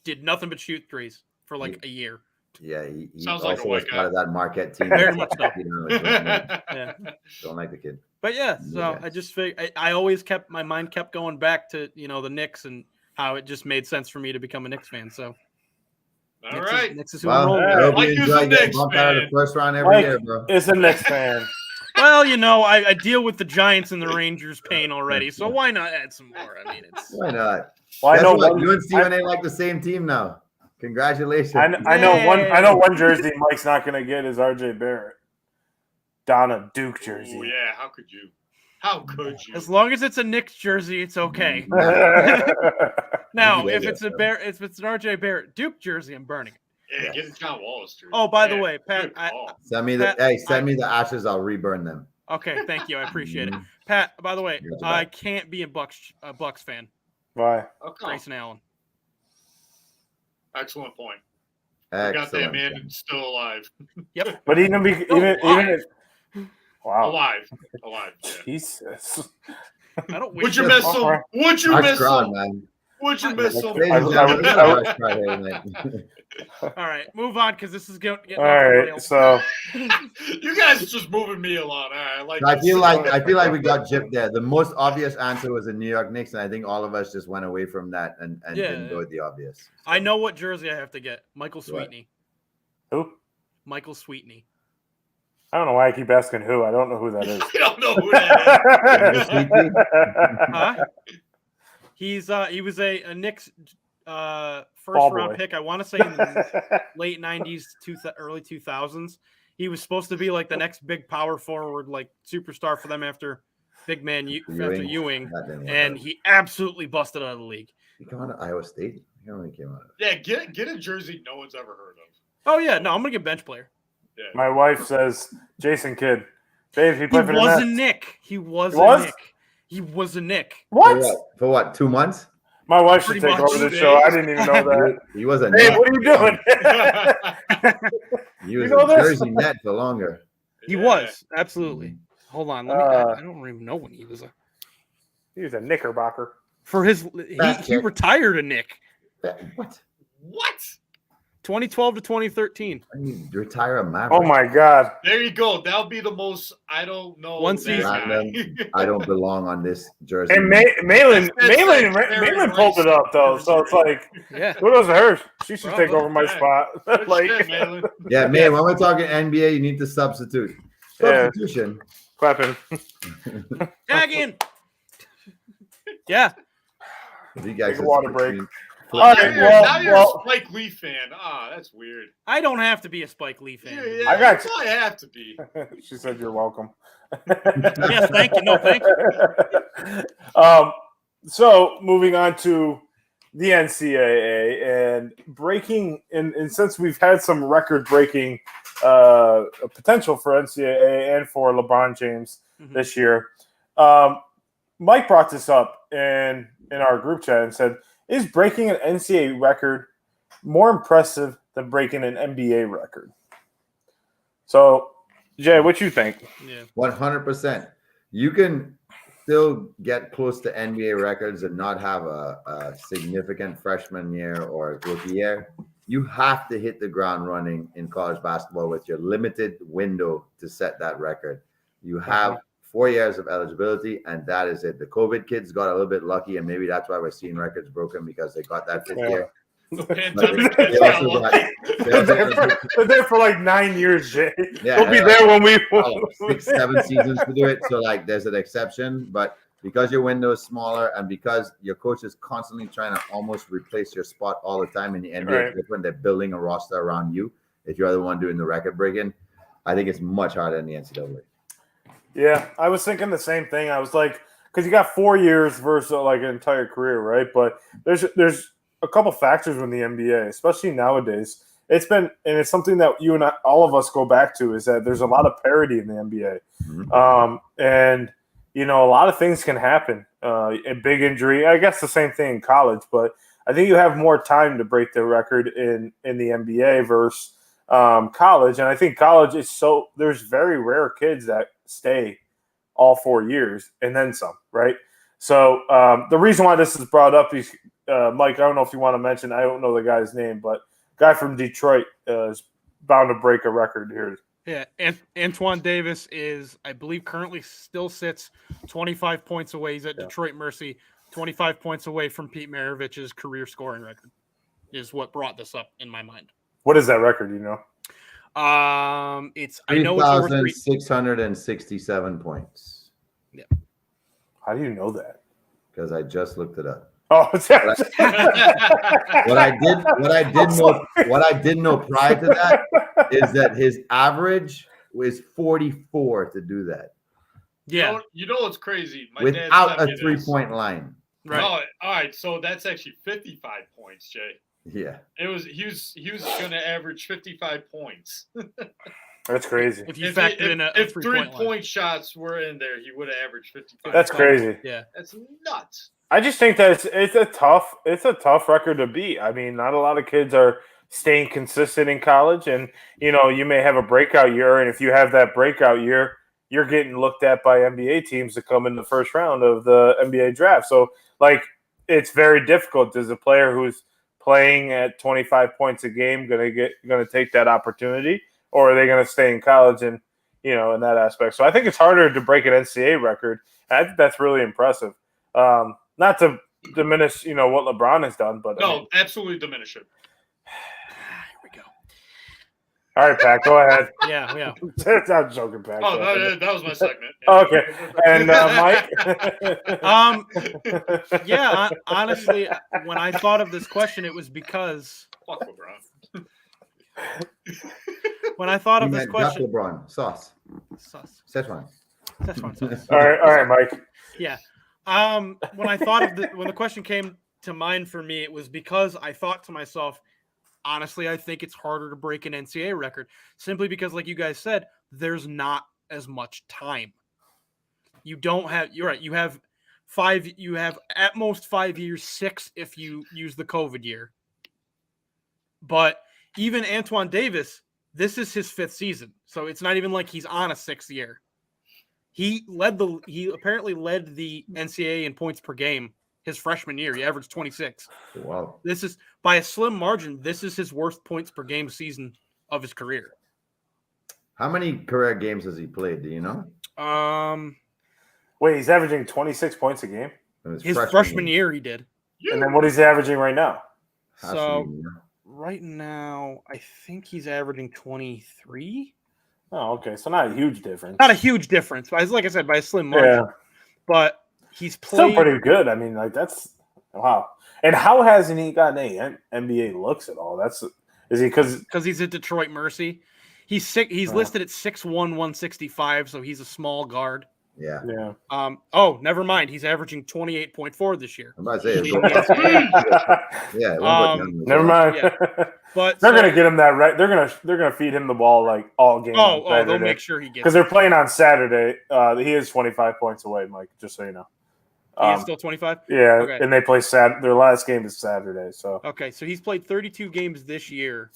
did nothing but shoot threes for like a year. Yeah, he Sounds also like a was white part guy. of that Marquette team. Very much so. Yeah. Don't like the kid. But yeah, so I just I always kept my mind kept going back to the Knicks and how it just made sense for me to become a Knicks fan. So All right. Knicks is who I'm Well, rolling I with. hope Mike you is enjoy a getting Knicks bumped out of the fan. first round every Mike year, bro. is a Knicks fan. Well, I deal with the Giants and the Rangers pain already, so why not add some more? I mean, it's Why not? Well, I Guess know what? one. You and Steven ain't like the same team now. Congratulations. I know one jersey Mike's not going to get is RJ Barrett. Donna Duke jersey. Oh, yeah. How could you? How could you? as long as it's a Knicks jersey, it's okay. Now, Maybe if they it's get if it's an RJ Barrett Duke jersey, I'm burning it. Yeah, get a John Wallace jersey. Oh, by the Yeah, way, Pat, good call. Send me the ashes. I'll reburn them. Okay, thank you, I appreciate it. Pat, by the way, You're the I best. can't be a Bucks fan. Why? Oh, come on. Grayson Allen. Excellent point. Forgot that Excellent. man is still alive. Yep. But even if wow, Alive. Yeah. Jesus. I don't Would wish you it- miss him? Would you Harsh miss crowd, him? man. Would you miss him? Ladies and gentlemen, I would- harsh crowd here tonight. All right, move on because this is getting All off the right, rails. so You guys are just moving me along. All right, I like I this. feel like we got gypped there. The most obvious answer was the New York Knicks, and I think all of us just went away from that and didn't go with the obvious. I know what jersey I have to get. Michael What? Sweetney. who? Michael Sweetney. I don't know why I keep asking who. I don't know who that is. I don't know who that Huh? He was a Knicks first Ball round boy. pick. I want to say in the late 90s, early 2000s. He was supposed to be like the next big power forward, like superstar for them after big man after Ewing, That didn't work and out. he absolutely busted out of the league. He came out of Iowa State. He only came out of is. Yeah, get a jersey no one's ever heard of. Oh yeah, no, I'm gonna get bench player. Yeah. My wife says Jason Kidd. Babe, he He played for the was a Nets. Nick. He was He a was? Nick. He was a Nick. What? For what? 2 months? My wife should Pretty take much. over the show. I didn't even know that. He was a Babe, net. what are you doing? He was you know a this? Jersey net for longer. He Yeah. was absolutely. Hold on. I don't even know when he was a. He was a Knickerbocker. For his, he retired a Nick. What? 2012 to 2013. You retire a Maverick. Oh my God! There you go. That'll be the most. I don't know. One season. I don't belong on this jersey. And Malin Very pulled it up though, so it's like, Yeah. kudos to her. She should take Bravo. over my spot. Good Like, shit, Malin. Yeah, man. When we're talking NBA, you need to substitute. Yeah. Substitution. clapping. Tag in. Yeah. You guys Take a water break. Now right, you're well- a Spike Lee fan. That's weird. I don't have to be a Spike Lee fan. Yeah, I got you. I have to be. She said you're welcome. Yes, thank you. No, thank you. So moving on to the NCAA and breaking, and since we've had some record-breaking potential for NCAA and for LeBron James this year, Mike brought this up in our group chat and said, is breaking an NCAA record more impressive than breaking an NBA record? So, Jay, what you think? Yeah. 100%. You can still get close to NBA records and not have a significant freshman year or rookie year. You have to hit the ground running in college basketball with your limited window to set that record. You have 4 years of eligibility, and that is it. The COVID kids got a little bit lucky, and maybe that's why we're seeing records broken, because they got that fifth year. The But pandemic they kids got also lucky. They're there for like 9 years, Jay. Yeah, We'll be there when we 6, 7 seasons to do it. So like there's an exception, but because your window is smaller and because your coach is constantly trying to almost replace your spot all the time in the NBA, Right. different, they're building a roster around you. If you're the one doing the record breaking, I think it's much harder in the NCAA. Yeah, I was thinking the same thing. I was like, because you got 4 years versus like an entire career, right? But there's a couple factors in the NBA, especially nowadays. It's been, and it's something that you and I, all of us go back to, is that there's a lot of parity in the NBA. And, you know, a lot of things can happen. A big injury, I guess the same thing in college, but I think you have more time to break the record in the NBA versus college. And I think college is there's very rare kids that stay all 4 years and then some, right? So the reason why this is brought up is, Mike, I don't know if you want to mention, I don't know the guy's name, but guy from Detroit is bound to break a record here. Yeah, Antoine Davis is, I believe, currently still sits 25 points away. He's at Detroit Mercy, 25 points away from Pete Maravich's career scoring record, is what brought this up in my mind. What is that record, you know? It's I know it's over 3,667 points. Yeah. How do you know that? Because I just looked it up. Oh, What I did know prior to that is that his average was 44 to do that. Yeah. You know what's crazy? My without dad's a 3-point line. Right. Oh, all right. So that's actually 55 points, Jay. Yeah. He was going to average 55 points. That's crazy. If you factor in a if 3-point three-point shots were in there, he would have averaged 55. That's crazy. Yeah. That's nuts. I just think that it's a tough record to beat. I mean, not a lot of kids are staying consistent in college, and you know, you may have a breakout year, and if you have that breakout year, you're getting looked at by NBA teams to come in the first round of the NBA draft. So, like, it's very difficult. Is a player who's playing at 25 points a game going to take that opportunity, or are they going to stay in college and, you know, in that aspect? So I think it's harder to break an NCAA record. And I think that's really impressive. Not to diminish, you know, what LeBron has done, but no, absolutely diminish it. Here we go. All right, Pat, go ahead. Yeah. I'm joking, Pat. Oh, that was my segment. Okay, and Mike. Yeah. Honestly, when I thought of this question, it was because Fuck LeBron. when I thought of You this meant question, LeBron sauce. Szechuan sauce. All right, Mike. Yeah. When I thought of when the question came to mind for me, it was because I thought to myself, honestly, I think it's harder to break an NCAA record simply because, like you guys said, there's not as much time. You're right. You have at most 5 years, 6 if you use the COVID year. But even Antoine Davis, this is his 5th season. So it's not even like he's on a 6th year. He apparently led the NCAA in points per game his freshman year. He averaged 26. Wow. This is by a slim margin. This is his worst points per game season of his career. How many career games has he played? Do you know? Wait, he's averaging 26 points a game? His freshman year he did. And then what is he averaging right now? So right now, I think he's averaging 23. Oh, okay. So not a huge difference. Not a huge difference. Like I said, by a slim margin. Yeah. But he's played. Still pretty good. I mean, like that's wow. And how hasn't he gotten any NBA looks at all? Is he because he's at Detroit Mercy? He's sick. He's listed at 6'1", 165, so he's a small guard. Yeah. Yeah. Oh, never mind. He's averaging 28.4 this year. I'm about to say. Yeah. Never mind. Yeah. But they're gonna get him that right. They're gonna feed him the ball like all game. Oh, they'll make sure he gets. Because they're playing on Saturday. He is 25 points away, Mike. Just so you know. He is still 25? Yeah, okay. And they play their last game is Saturday. So okay, so he's played 32 games this year,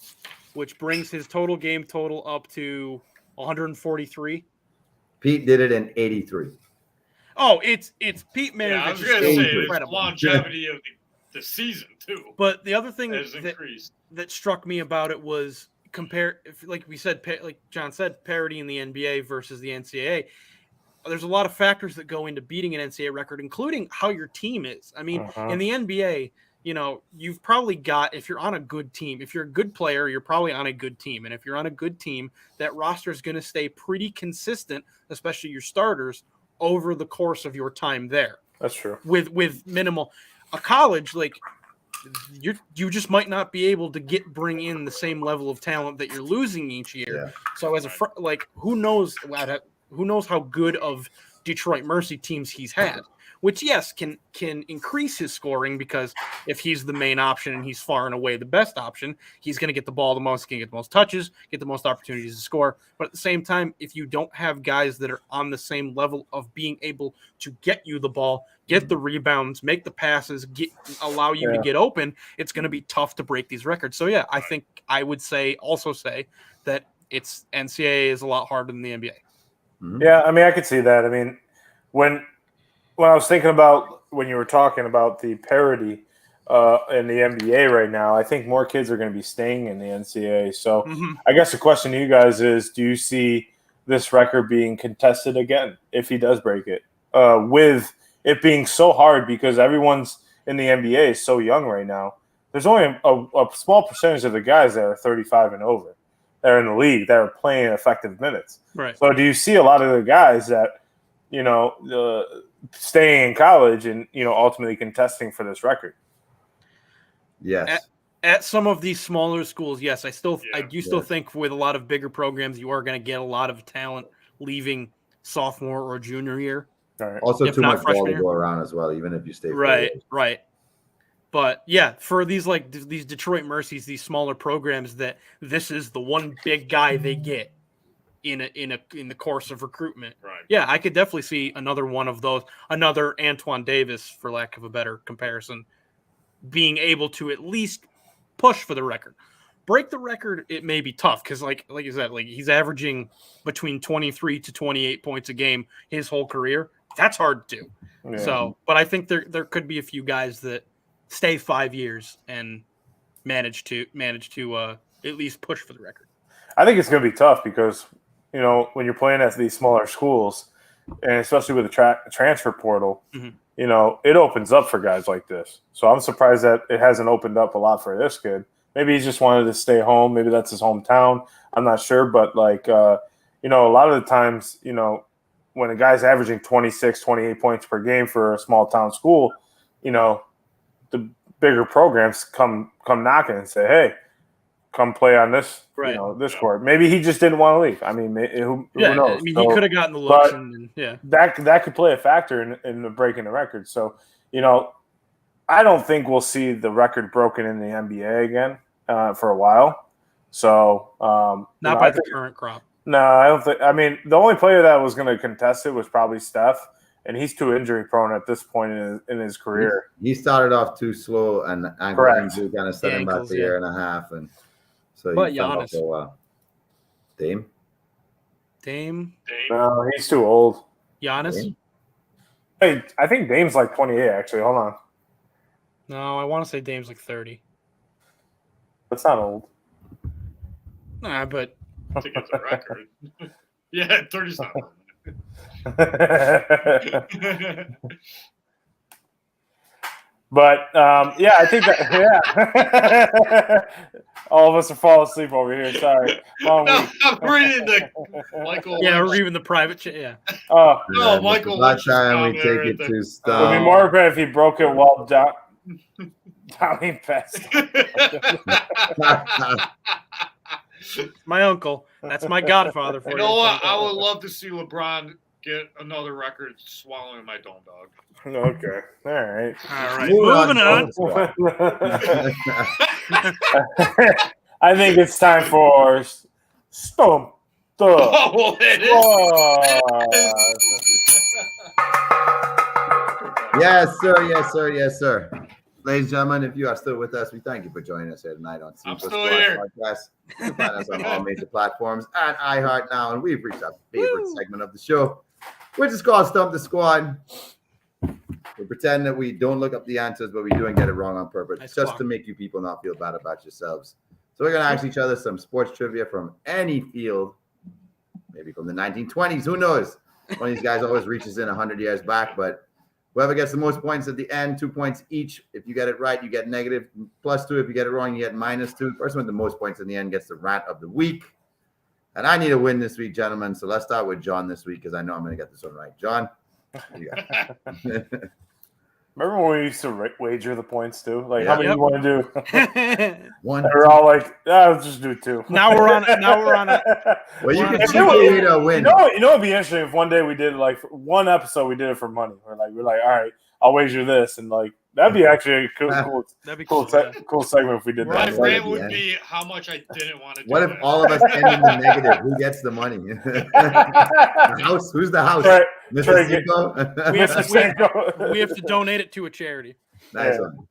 which brings his total game total up to 143. Pete did it in 83. Oh, it's Pete Maravich. Yeah, I was going to say it's longevity of the season too. But the other thing that struck me about it was like we said, like John said, parity in the NBA versus the NCAA. There's a lot of factors that go into beating an NCAA record, including how your team is. I mean, in the NBA, you've probably got, if you're on a good team, if you're a good player, you're probably on a good team. And if you're on a good team, that roster is going to stay pretty consistent, especially your starters, over the course of your time there. That's true. With minimal. A college, like, you just might not be able to bring in the same level of talent that you're losing each year. Yeah. So as who knows how good of Detroit Mercy teams he's had, which yes can increase his scoring, because if he's the main option and he's far and away the best option, he's going to get the ball the most, going to get the most touches, get the most opportunities to score. But at the same time, if you don't have guys that are on the same level of being able to get you the ball, get the rebounds, make the passes, allow you to get open, it's going to be tough to break these records. So yeah, I think I would also say that it's NCAA is a lot harder than the NBA. Mm-hmm. Yeah, I mean, I could see that. I mean, when I was thinking about when you were talking about the parity in the NBA right now, I think more kids are going to be staying in the NCAA. So I guess the question to you guys is, do you see this record being contested again if he does break it? With it being so hard because everyone's in the NBA is so young right now. There's only a small percentage of the guys that are 35 and over that are in the league that are playing effective minutes. Right. So do you see a lot of the guys that, staying in college and, ultimately contesting for this record? Yes. At some of these smaller schools, yes. I do still think with a lot of bigger programs, you are going to get a lot of talent leaving sophomore or junior year. Right. Also, too much ball to go around as well, even if you stay. Right. But yeah, for these these Detroit Mercies, these smaller programs, that this is the one big guy they get in the course of recruitment. Right. Yeah, I could definitely see another one of those, another Antoine Davis, for lack of a better comparison, being able to at least push for the record. Break the record, it may be tough because, like you said, he's averaging between 23 to 28 points a game his whole career. That's hard to do. Yeah. So, but I think there could be a few guys that stay 5 years and manage to at least push for the record. I think it's going to be tough because, when you're playing at these smaller schools, and especially with the transfer portal, it opens up for guys like this. So I'm surprised that it hasn't opened up a lot for this kid. Maybe he just wanted to stay home. Maybe that's his hometown. I'm not sure. But, a lot of the times, when a guy's averaging 26, 28 points per game for a small town school, the bigger programs come knocking and say, hey, come play on this, this court. Maybe he just didn't want to leave. I mean, who knows? I mean, he could have gotten the looks. That could play a factor in the breaking the record. So, I don't think we'll see the record broken in the NBA again for a while. So, not by the current crop. No, I don't think. I mean, the only player that was going to contest it was probably Steph, and he's too injury prone at this point in his career. He started off too slow, and ankle injury kind of set him back a year and a half, and so he fell off for a while. Dame. No, he's too old. Giannis? Hey, I think Dame's like 28, actually. Hold on. No, I want to say Dame's like 30. That's not old. Nah, but I think it's a record. Yeah, 30's not old. But yeah, I think that all of us are falling asleep over here. Sorry, long No, week. I'm reading the Michael. yeah, Lynch. or even the private chat. Yeah. Oh, No, Michael By Lynch is time we down take there it at to it would stop. be more great if he broke it while Tommy passed. My uncle. That's my godfather for You you. know what? I would love to see LeBron get another record swallowing my dome dog. Okay, all right. All right, Moving moving on. I think it's time for Stump the Oh, it is. Squad. Yes, sir. Yes, sir. Yes, sir. Ladies and gentlemen, if you are still with us, we thank you for joining us here tonight on I'm Cinco still Squad here. Podcast. You can find us on all major platforms and iHeart now, and we've reached our favorite segment of the show, which is called Stump the Squad. We pretend that we don't look up the answers, but we do and get it wrong on purpose, Nice just clock. to make you people not feel bad about yourselves. So we're going to ask each other some sports trivia from any field, maybe from the 1920s. Who knows? One of these guys always reaches in 100 years back, but whoever gets the most points at the end, 2 points each. If you get it right, you get negative +2. If you get it wrong, you get -2. Person with the most points in the end gets the rant of the week. And I need a win this week, gentlemen. So let's start with John this week because I know I'm going to get this one right. John? Remember when we used to wager the points too? Like, Yeah. how many Yep. you want to do? One. We're all like, let's just do 2. Now we're on it. Well, you Well, can you see know the what- way to win. You know, it'd be interesting if one day we did like for one episode we did it for money. We're like, all right, I'll wager this, and like that'd be actually a That'd be cool cool. Yeah. cool segment if we did My that. Right. rant Yeah. would be how much I didn't want to do. What if that. all of us end in the negative? Who gets the money? The house? Who's the house? Trey, Mr. Trey, Cinco? We have to- Mr. Cinco. We have to donate it to a charity. Nice Yeah. one.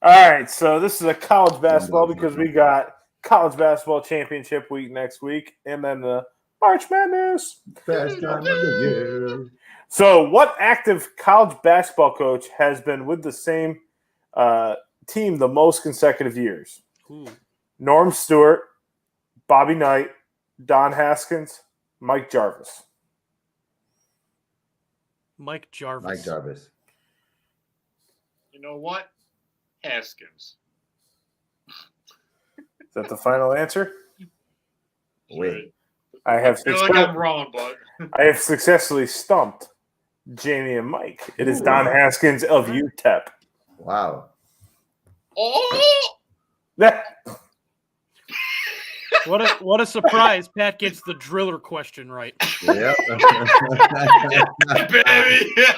All right, so this is a college basketball because we got college basketball championship week next week, and then the March Madness. Best time of the year. So, what active college basketball coach has been with the same team the most consecutive years? Ooh. Norm Stewart, Bobby Knight, Don Haskins, Mike Jarvis. Mike Jarvis. Mike Jarvis. You know what? Haskins. Is that the final answer? Wait. I have I feel like I'm wrong, but successfully stumped Jamie and Mike. It is Don Haskins of UTEP. Wow. oh, What a surprise! Pat gets the driller question right. Yep. baby! Get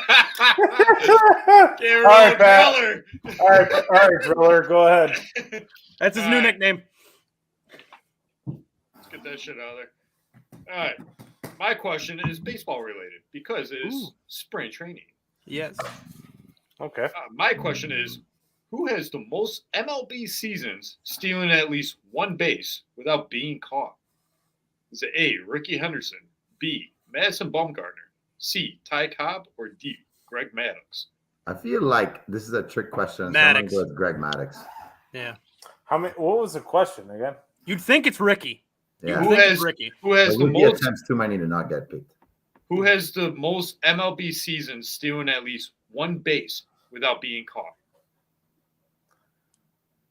All right, Pat. Driller. All right, Driller, go ahead. That's his new All right. nickname. Let's get that shit out of there. All right. My question is baseball related because it is Ooh. spring training. Yes. Okay. My question is, who has the most MLB seasons stealing at least one base without being caught? Is it A, Ricky Henderson, B, Madison Bumgarner, C, Ty Cobb, or D, Greg Maddux? I feel like this is a trick question. So I'm Maddox. gonna go with Greg Maddux. Yeah. What was the question again? You'd think it's Ricky. Yeah. Who You'd think has- it's Ricky. Who has But the Ricky most? attempts too many to not get picked. Who has the most MLB seasons stealing at least one base without being caught?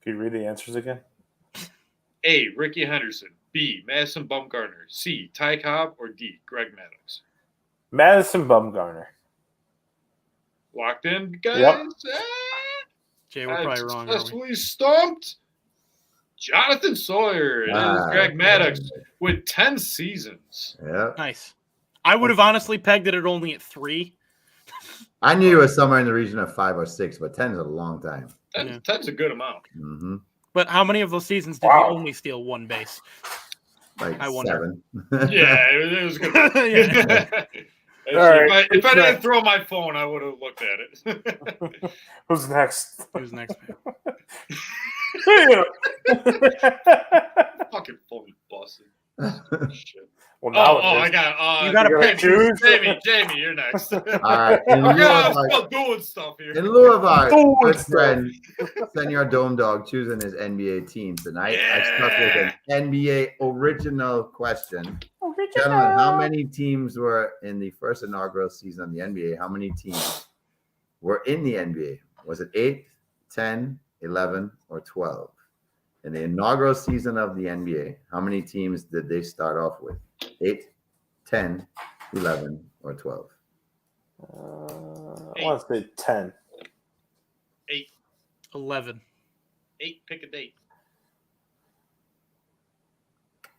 Can you read the answers again? A, Ricky Henderson, B, Madison Bumgarner, C, Ty Cobb, or D, Greg Maddux? Madison Bumgarner. Locked in, guys? Yep. Jay, we're probably wrong. Aren't we? Successfully stumped Jonathan Sawyer. It is Greg Maddux with 10 seasons. Yeah. Nice. I would have honestly pegged it at only at 3. I knew it was somewhere in the region of 5 or 6, but 10 is a long time. 10's a good amount. Mm-hmm. But how many of those seasons did Wow. he only steal one base? Like I wonder. 7. Yeah, it was good. Yeah. Actually, All right. if I didn't throw my phone, I would have looked at it. Who's next? Who's next? Man? Yeah. Fucking phone busted. Shit. Well, I got. You gotta pick. choose. Jamie, you're next. All right. In lieu I'm of our, still doing stuff here. in lieu of our Doing good stuff. friend, Senor Dome Dog choosing his NBA team tonight, I stuck with an NBA original question. Gentlemen, how many teams were in the first inaugural season of the NBA? How many teams were in the NBA? Was it 8, 10, 11, or 12? In the inaugural season of the NBA, how many teams did they start off with? 8, 10, 11, or 12? I want to say 10. 8. 11. 8. Pick a date.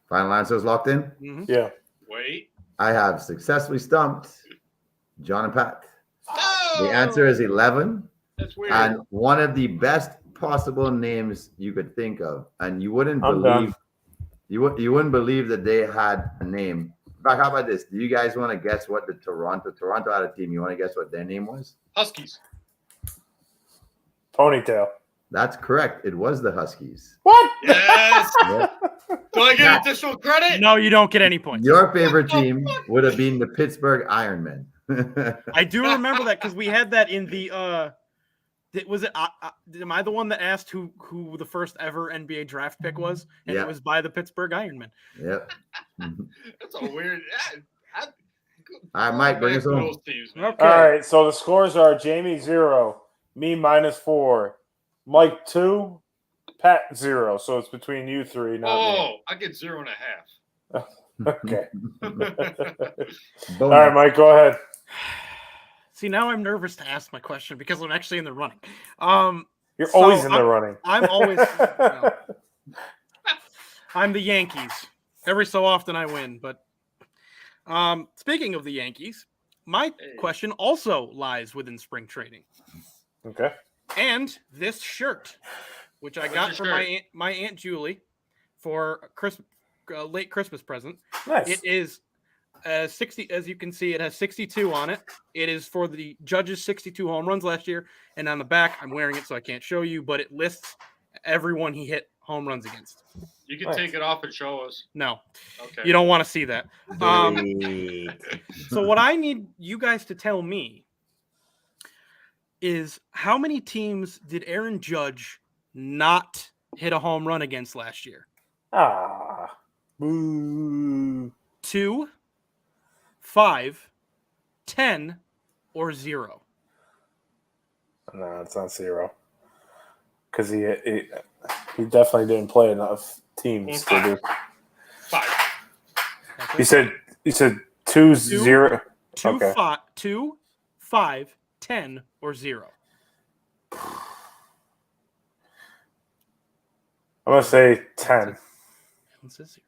Final answers locked in? Mm-hmm. Yeah. Wait. I have successfully stumped John and Pat. No! The answer is 11. That's weird. And one of the best possible names you could think of, and you wouldn't I'm believe done. you wouldn't believe that they had a name. In fact, how about this? Do you guys want to guess what the Toronto had a team? You want to guess what their name was? Huskies. Ponytail. That's correct. It was the Huskies. What? Yes. Yep. Do I get additional credit? No, you don't get any points. Your favorite team would have been the Pittsburgh Ironmen. I do remember that because we had that in the was it am I the one that asked who the first ever NBA draft pick was? And Yeah. it was by the Pittsburgh Ironmen. Yep. That's a weird. All right, Mike, bring us home. Those teams, man. Okay. All right. So the scores are Jamie 0, me -4, Mike 2, Pat 0. So it's between you three, not me. I get 0.5. Okay. Bonus. All right, Mike, go ahead. See, now I'm nervous to ask my question because I'm actually in the running. You're So always in the running. I'm always I'm the Yankees. Every so often I win, but speaking of the Yankees, my question also lies within spring trading. Okay. And this shirt, which I got from my aunt Julie for late Christmas present. Nice. It is 60, as you can see, it has 62 on it. It is for the Judge's 62 home runs last year. And on the back, I'm wearing it so I can't show you, but it lists everyone he hit home runs against. You can take it off and show us. No, Okay. you don't want to see that. So what I need you guys to tell me is how many teams did Aaron Judge not hit a home run against last year? Boo. 2, 5, 10, or 0? No, it's not 0. Because he definitely didn't play enough teams to do. 5. He said 2, 0. 2, Okay. 2, 5, 10, or 0. I'm gonna say 10. What's this 0?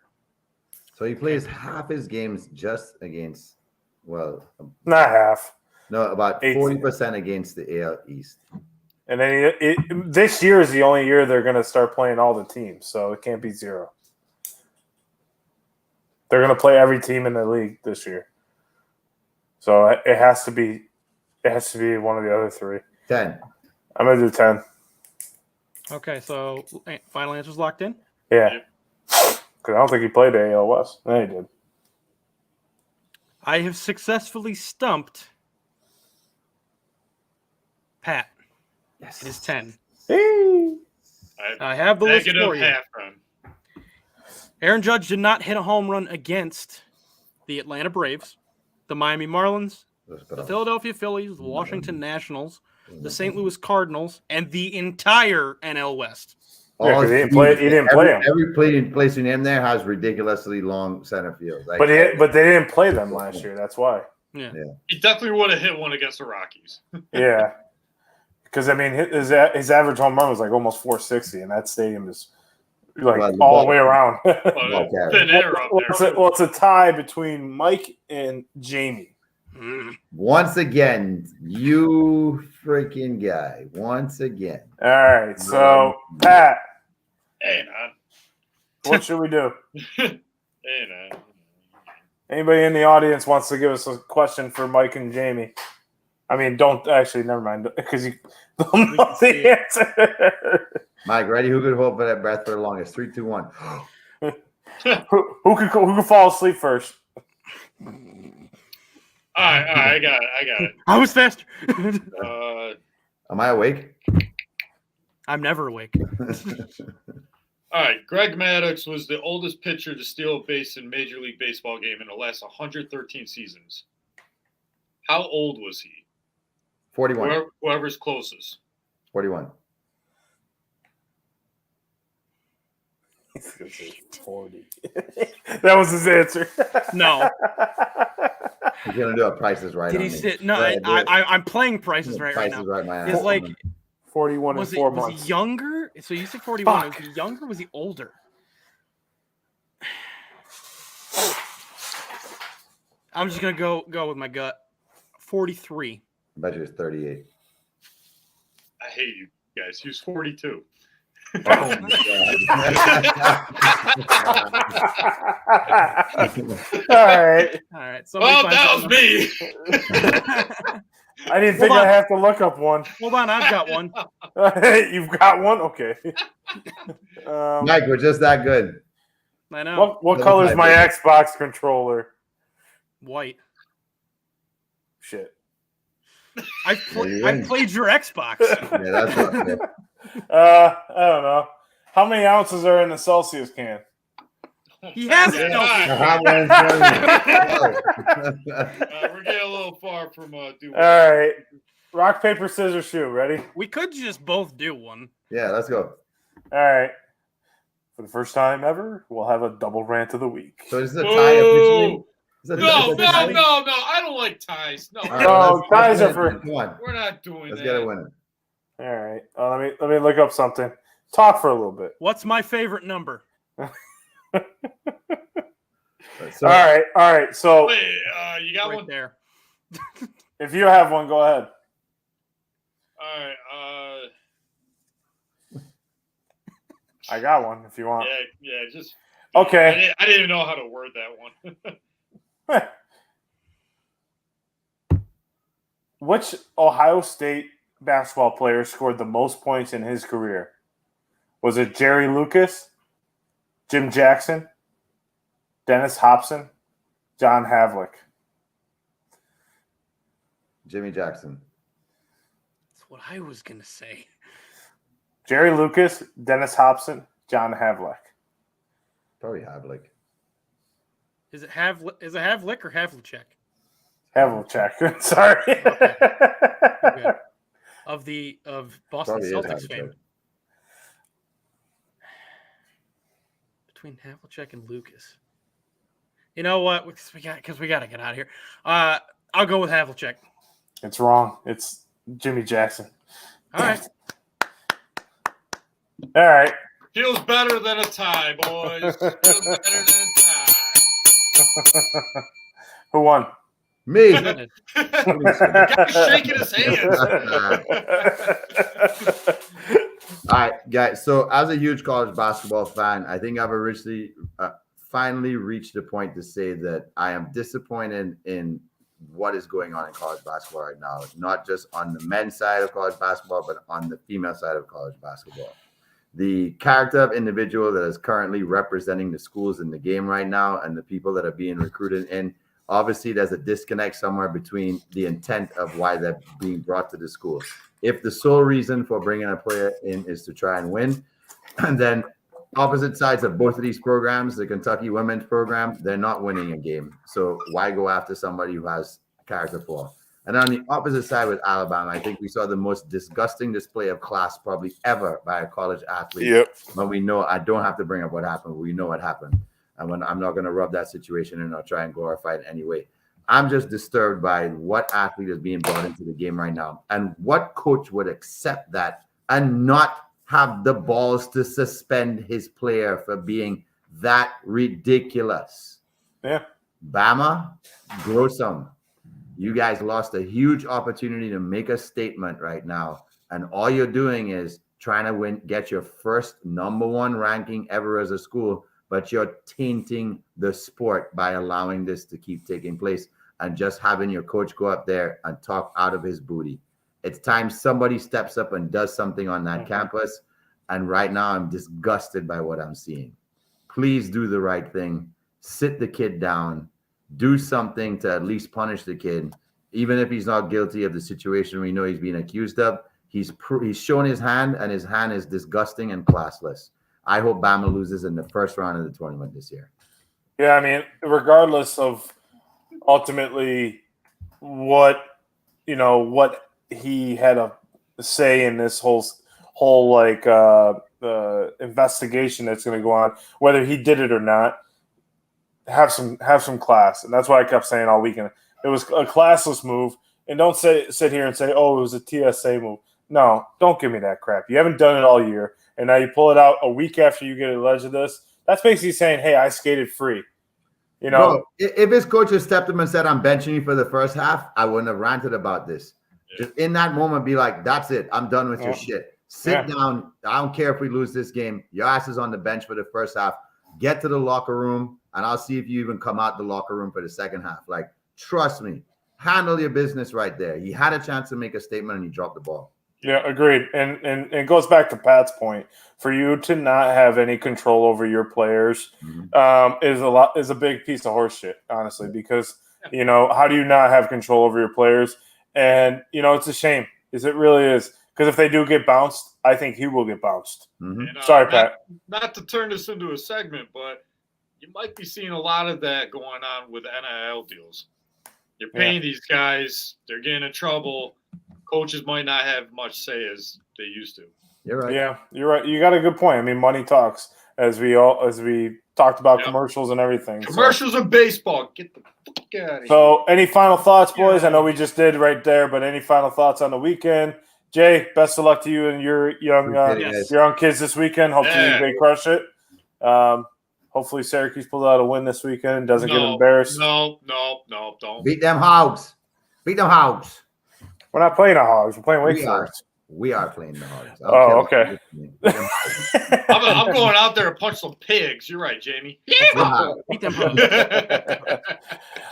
So he plays half his games just against, well, Not half. no, about 8. 40% against the AL East. And then this year is the only year they're gonna start playing all the teams, so it can't be 0. They're gonna play every team in the league this year, so it has to be one of the other 3. 10. I'm gonna do 10. Okay, so final answer's locked in? Yeah. Because I don't think he played the AL West. No, he did. I have successfully stumped Pat. Yes. It is 10. Hey. I have the list Negative for you. half run. Aaron Judge did not hit a home run against the Atlanta Braves, the Miami Marlins, the Philadelphia Phillies, the Washington Nationals, the St. Louis Cardinals, and the entire NL West. Yeah, 'cause he didn't play him. Every place in him there has ridiculously long center fields. Like, But they didn't play them last year. That's why. Yeah. He definitely would have hit one against the Rockies. Yeah. Because I mean, his average home run was like almost 460, and that stadium is like all the way around. Thin air up there. Well, it's a tie between Mike and Jamie. Once again, you freaking guy. Once again. All right, so Pat, Hey, man. what should we do? Hey, man. Anybody in the audience wants to give us a question for Mike and Jamie? I mean, don't actually. Never mind, because you don't know the answer. Mike, ready? Who could hold for that breath for the longest? 3, 2, 1. Who can fall asleep first? right, I got it. I was faster. Am I awake? I'm never awake. All right, Greg Maddux was the oldest pitcher to steal a base in Major League Baseball game in the last 113 seasons. How old was he? 41. Whoever's closest. 41. He's gonna say 40. That was his answer. No. He's gonna do a Prices Right. Did on he me. sit? No, Go ahead, do it. I'm playing Prices Right Prices now. Right. My It's ass. like 41 was in 4 was months. he younger? So you said 41. Fuck. Was he younger? Or was he older? I'm just gonna go with my gut. 43. I bet you it's 38. I hate you guys. He was 42. Oh my All right. All right. Well, that was me. I didn't think Hold on. I have to look up one. Hold on, I've got one. You've got one? Okay. Mike, we're just that good. I know. What color is my Xbox controller? White. Shit. I played your Xbox. Yeah, that's not fair. I don't know. How many ounces are in a Celsius can? He has Yeah. it. No. We're getting a little far from doing. All right. Rock, paper, scissors, shoot. Ready? We could just both do one. Yeah, let's go. All right. For the first time ever, we'll have a double rant of the week. So is the tie officially? No, tie? I don't like ties. No, All No, let's ties are win it. for- Come on. we're not doing Let's that. get a winner. All right. Let me look up something. Talk for a little bit. What's my favorite number? So, All right. So Wait, you got Right one? there. if you have one, go ahead. All right. I got one if you want. Yeah. Just Okay. I didn't even know how to word that one. Which Ohio State basketball player scored the most points in his career? Was it Jerry Lucas, Jim Jackson, Dennis Hobson, John Havlick? Jimmy Jackson. That's what I was gonna say. Jerry Lucas, Dennis Hobson, John Havlick. Probably Havlick. Is it Havlick or Havlicek? Havlicek. Sorry. Okay. Of Boston Probably is Celtics Havlicek. fame. Between Havlicek and Lucas. You know what? Because we got to get out of here. I'll go with Havlicek. It's wrong. It's Jimmy Jackson. All right. All right. Feels better than a tie, boys. Feels better than a tie. Who won? Me. The guy's shaking his hands. All right, guys. So, as a huge college basketball fan, I think I've originally finally reached the point to say that I am disappointed in what is going on in college basketball right now. Not just on the men's side of college basketball, but on the female side of college basketball. The character of individual that is currently representing the schools in the game right now and the people that are being recruited in, obviously there's a disconnect somewhere between the intent of why they're being brought to the school. If the sole reason for bringing a player in is to try and win, and then opposite sides of both of these programs, the Kentucky women's program, they're not winning a game. So why go after somebody who has character flaw? And on the opposite side with Alabama, I think we saw the most disgusting display of class probably ever by a college athlete. Yep. But we know, I don't have to bring up what happened. We know what happened. And when I'm not going to rub that situation in or try and glorify it anyway. I'm just disturbed by what athlete is being brought into the game right now. And what coach would accept that and not have the balls to suspend his player for being that ridiculous? Yeah. Bama, gruesome. You guys lost a huge opportunity to make a statement right now. And all you're doing is trying to get your first #1 ranking ever as a school, but you're tainting the sport by allowing this to keep taking place and just having your coach go up there and talk out of his booty. It's time somebody steps up and does something on that campus. And right now I'm disgusted by what I'm seeing. Please do the right thing. Sit the kid down. Do something to at least punish the kid even if he's not guilty of the situation we know he's being accused of, he's shown his hand, and his hand is disgusting and classless. I hope Bama loses in the first round of the tournament this year. Yeah, I mean, regardless of ultimately what he had a say in this whole like investigation that's going to go on, whether he did it or not, have some class, and that's why I kept saying all weekend it was a classless move. And don't sit here and say, "Oh, it was a TSA move." No, don't give me that crap. You haven't done it all year, and now you pull it out a week after you get alleged of this. That's basically saying, "Hey, I skated free." You know, bro, if his coach had stepped him and said, "I'm benching you for the first half," I wouldn't have ranted about this. Yeah. Just in that moment, be like, "That's it. I'm done with your shit. Sit down. I don't care if we lose this game. Your ass is on the bench for the first half. Get to the locker room, and I'll see if you even come out the locker room for the second half." Like, trust me, handle your business right there. He had a chance to make a statement, and he dropped the ball. Yeah, agreed. And it goes back to Pat's point. For you to not have any control over your players is a big piece of horse shit, honestly, because, how do you not have control over your players? And, it's a shame. It really is. Because if they do get bounced, I think he will get bounced. And, Sorry, Pat. Not to turn this into a segment, but you might be seeing a lot of that going on with NIL deals. You're paying these guys. They're getting in trouble. Coaches might not have much say as they used to. You're right. Yeah, you're right. You got a good point. I mean, money talks, as we talked about commercials and everything. Commercials and baseball. Get the fuck out of here. So, any final thoughts, boys? I know we just did right there, but any final thoughts on the weekend? Jay, best of luck to you and your young kids this weekend. Hopefully they crush it. Hopefully Syracuse pulls out a win this weekend and doesn't get embarrassed. No, don't. Beat them Hogs. Beat them Hogs. We're not playing the Hogs. We're playing Wake Forest. We are playing the Hogs. Oh, okay. I'm going out there to punch some pigs. You're right, Jamie. Yeah. Beat them Hogs.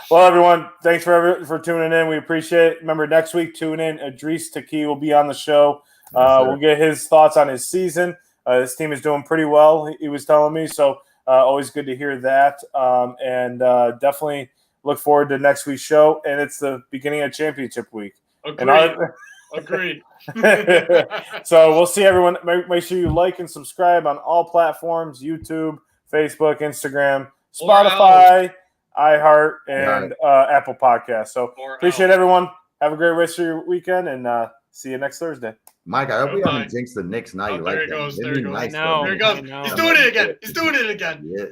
Well, everyone, thanks for tuning in. We appreciate it. Remember, next week, tune in. Idris Taki will be on the show. We'll get his thoughts on his season. His team is doing pretty well, he was telling me. So always good to hear that. And definitely look forward to next week's show. And it's the beginning of championship week. Agreed. So we'll see everyone. Make sure you like and subscribe on all platforms: YouTube, Facebook, Instagram, Spotify, iHeart, and Apple Podcasts. So appreciate everyone. Have a great rest of your weekend, and see you next Thursday. Mike, I hope we haven't jinxed the Knicks now. You like that. There he goes. He's doing it again. Yeah.